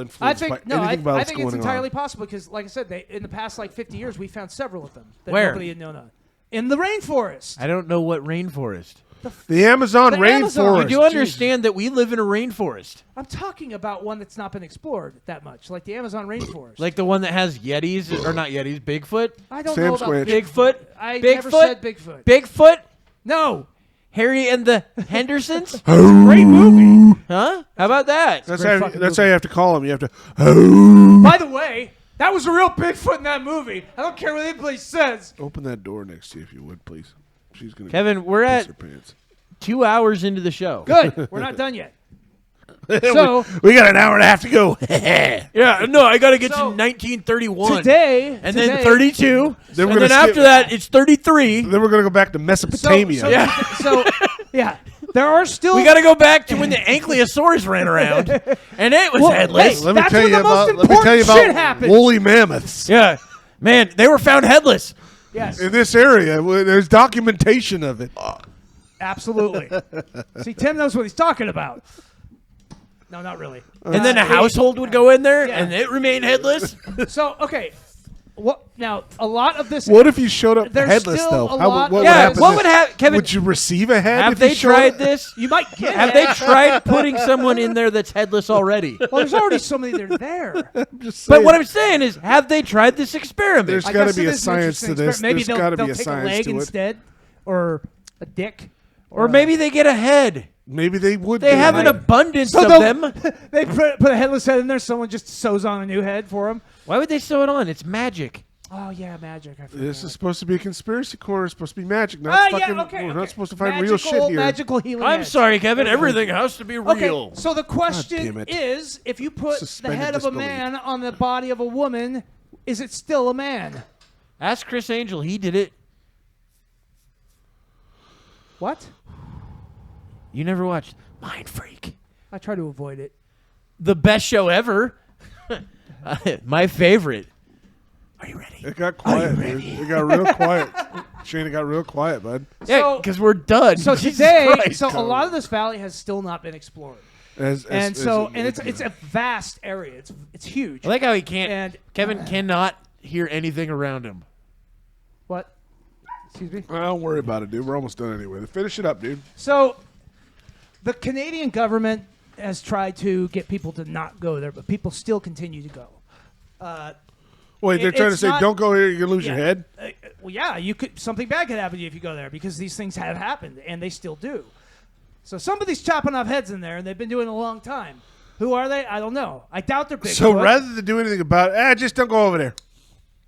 influenced I think by anything about I what's think going it's entirely on. possible because, like I said, in the past 50 years, we found several of them that Where? nobody had known of. In the rainforest. I don't know what rainforest. The Amazon The rainforest. Amazon. You do understand that we live in a rainforest, I'm talking about one that's not been explored that much, like the Amazon rainforest. like the one that has Yetis or not Yetis, Bigfoot, I don't Sam know about Squatch. Bigfoot, I Bigfoot, never said Bigfoot. Bigfoot, No. Harry and the Hendersons. Great movie. Huh? How about that? That's Great how. fucking That's movie. how you have to call them. You have to. By the way, that was a real Bigfoot in that movie. I don't care what anybody says. Open that door next to you if you would, please. She's gonna. Kevin, we're piss at her pants. 2 hours into the show. Good. We're not done yet. So we got an hour and a half to go. Yeah, no, I got to get So, to 1931. today, and then 32. Then we're and gonna then after skip- that, it's 33. Then we're gonna go back to Mesopotamia. So, yeah, there are still. We got to go back to when the Ankylosaurus ran around, and it was Well, headless. hey, let me That's tell when you the most about. Let me tell you important shit about happens. woolly mammoths Yeah, man, they were found headless. Yes, in this area. There's documentation of it. absolutely. See, Tim knows what he's talking about. No, not really. And then a household would go in there, Yeah. and it remained headless. So, okay. What now? A lot of this. What if you showed up There's headless still though? a lot What of- would Yeah, happen? what then? would happen, Kevin? Would you receive a head? Have if you they showed tried up? this? You might get. Have they tried putting someone in there that's headless already? Well, there's already so many that are there. I'm just But saying. what I'm saying is, have they tried this experiment? There's I got to guess be it a is an science to interesting this. experiment. Maybe There's got to they'll be a take a science leg to it. instead, or a dick, Or maybe they get a head. Maybe they would. They do have it. an abundance So of they'll- them. they put a headless head in there. Someone just sews on a new head for him. Why would they sew it on? It's magic. Oh yeah, magic. I forgot. This is supposed to be a conspiracy corner. It's supposed to be magic. Not fucking, yeah, okay. We're okay. not supposed to find magical, real shit here. Magical healing. I'm heads. sorry, Kevin. Everything has to be Okay, real. so the damn question it. is, if you put Suspended the head of a disbelief. man on the body of a woman, is it still a man? Ask Chris Angel. He did it. What? You never watched Mind Freak. I try to avoid it. The best show ever. My favorite. Are you ready? It got quiet, dude. It got real quiet. Shane, it got real quiet, bud. Yeah, So- because we're done. So Jesus today, Christ. so a lot of this valley has still not been explored, and it's a vast area. It's huge. I like how he can't. And- Kevin cannot hear anything around him. What? Excuse me. Well, don't worry about it, dude. We're almost done anyway. Finish it up, dude. So, the Canadian government has tried to get people to not go there, but people still continue to go. Wait, they're trying to it's say, not- don't go here, you're going to lose your head? Well, yeah, something bad could happen to you if you go there because these things have happened, and they still do. So somebody's chopping off heads in there, and they've been doing it a long time. Who are they? I don't know. I doubt they're big. So rather than do anything about it, just don't go over there.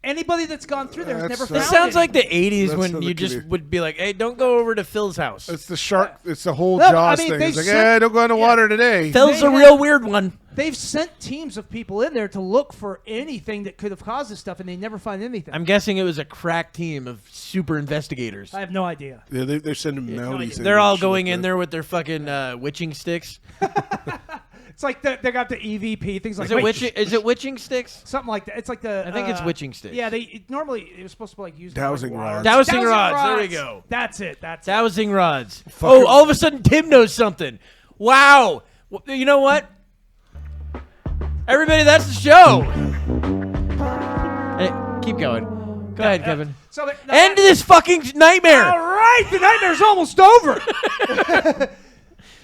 Anybody that's gone through there has That's- never This found sounds like the anything. 80s That's when how you the just Canadian- would be like, hey, don't go over to Phil's house. It's the shark. It's the whole No, Jaws I mean, thing. they It's like, said- don't go in the water today. Phil's they a had- real weird one. They've sent teams of people in there to look for anything that could have caused this stuff, and they never find anything. I'm guessing it was a crack team of super investigators. I have no idea. Yeah, they're sending Mounties. They're all going in there with their fucking witching sticks. It's like they got the EVP things like Is it witching? Is it witching sticks? something like that. It's like the I think it's witching sticks. Yeah, normally it was supposed to be like used Dowsing for, like, water. rods. Dowsing rods. There we go. That's it. That's it. Dowsing rods. Oh, all of a sudden Tim knows something. Wow. You know what? Everybody, that's the show. Hey, keep going. Go ahead, Kevin. So End this fucking nightmare. All right, the nightmare's almost over.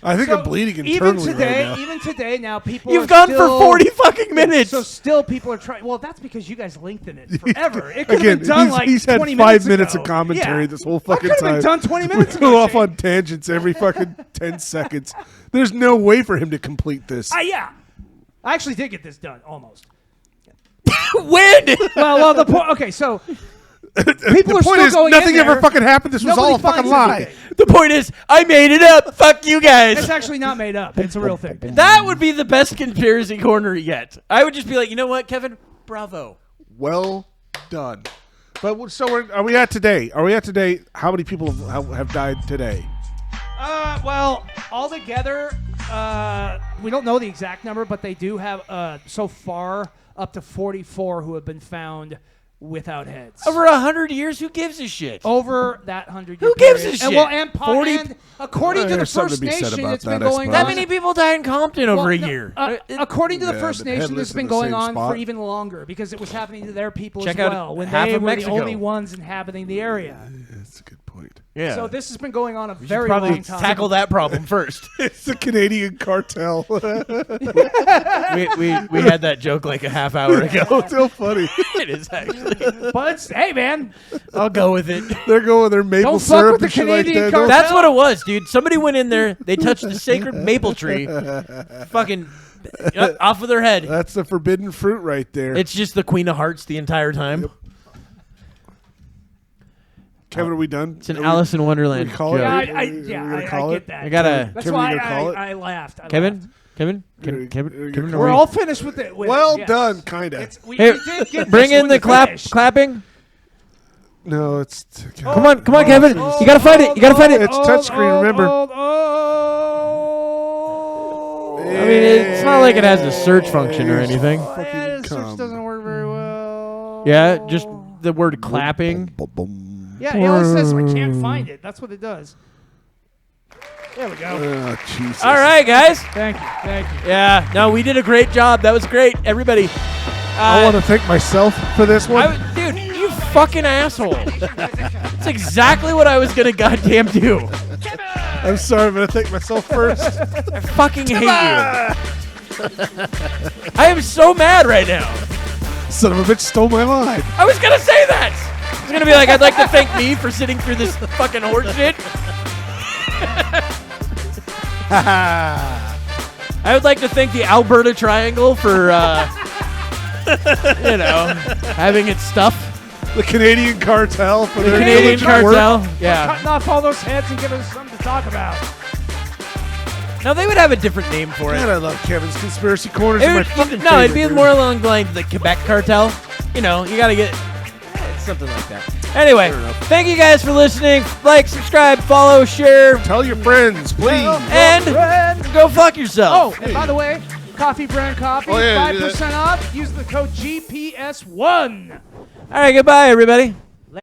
I think So I'm bleeding even internally today, right now. even today, now people. You've are gone still, for 40 fucking minutes. So still, people are trying. Well, that's because you guys lengthen it forever. It could have Again, been done like he's had 20 5 minutes minutes ago. of commentary Yeah. this whole I fucking could have time. been done 20 minutes We go ago. off Shane. on tangents every fucking 10 seconds. There's no way for him to complete this. Yeah. I actually did get this done almost. When? Well, the point. Okay, so people the are point still is, going nothing in ever there. fucking happened. This was Nobody all a fucking finds lie. anything. The point is, I made it up. Fuck you guys. It's actually not made up. It's a real thing. That would be the best conspiracy corner yet. I would just be like, you know what, Kevin? Bravo. Well done. But so are we at today? Are we at today? How many people have died today? Well, altogether, we don't know the exact number, but they do have so far up to 44 who have been found without heads. Over 100 years, who gives a shit? Over that 100-year Who gives period. a And, well, shit? and, 40 and according to the there's something First to be said Nation, about it's been that, I going suppose. That on. many people died in Compton over a no, year. According to the Yeah, First but Nation, Headless it's been in the going same on spot. for even longer because it was happening to their people Check as out well when half they of were Mexico. the only ones inhabiting the area. That's a good point. Yeah. So this has been going on a should very probably long time. tackle that problem first. It's the Canadian cartel. we had that joke like a half hour ago. Still funny. It is actually. But hey, man, I'll go with it. They're going with their maple Don't fuck syrup with the and shit Canadian like that. cartel. That's what it was, dude. Somebody went in there. They touched the sacred maple tree. Fucking off of their head. That's the forbidden fruit right there. It's just the Queen of Hearts the entire time. Kevin, are we done? It's an Alice in Wonderland we call it? joke. I We're gonna get call it? that. I gotta. That's Can we why either call it? I laughed. I laughed. Kevin. You're Kevin. We're all finished with it. Well done, kind of. Hey, We did get bring this in one the finished. clapping. No, it's... Come on, Kevin. You gotta find it. You gotta find it. It's touchscreen, remember. I mean, it's not like it has a search function or anything. Yeah, the search Come. doesn't work very well. Yeah, just the word clapping. Yeah, it only says I can't find it. That's what it does. There we go. Oh, Jesus. All right, guys. Thank you. Thank you. Yeah, no, we did a great job. That was great, everybody. I want to thank myself for this one. Dude, you fucking asshole. That's exactly what I was gonna goddamn do. I'm sorry, I'm going to thank myself first. I fucking hate you. I am so mad right now. Son of a bitch stole my line. I was gonna say that. I was gonna be like, I'd like to thank me for sitting through this fucking horse shit. I would like to thank the Alberta Triangle for, having its stuff. The Canadian cartel for The their Canadian diligent work. cartel. Yeah. Cutting off all those heads and giving us something to talk about. Now they would have a different name for it. God, I love Kevin's conspiracy corners. It They're my would- fucking no, it'd be favorite, more dude. along the lines of the Quebec cartel. You know, you gotta get something like that. Anyway, thank you guys for listening. Like, subscribe, follow, share, Tell your friends, please. and go fuck yourself. Oh, and by the way, Coffee brand coffee. Oh, yeah, do 5% off. Use the code GPS1. All right, goodbye, everybody.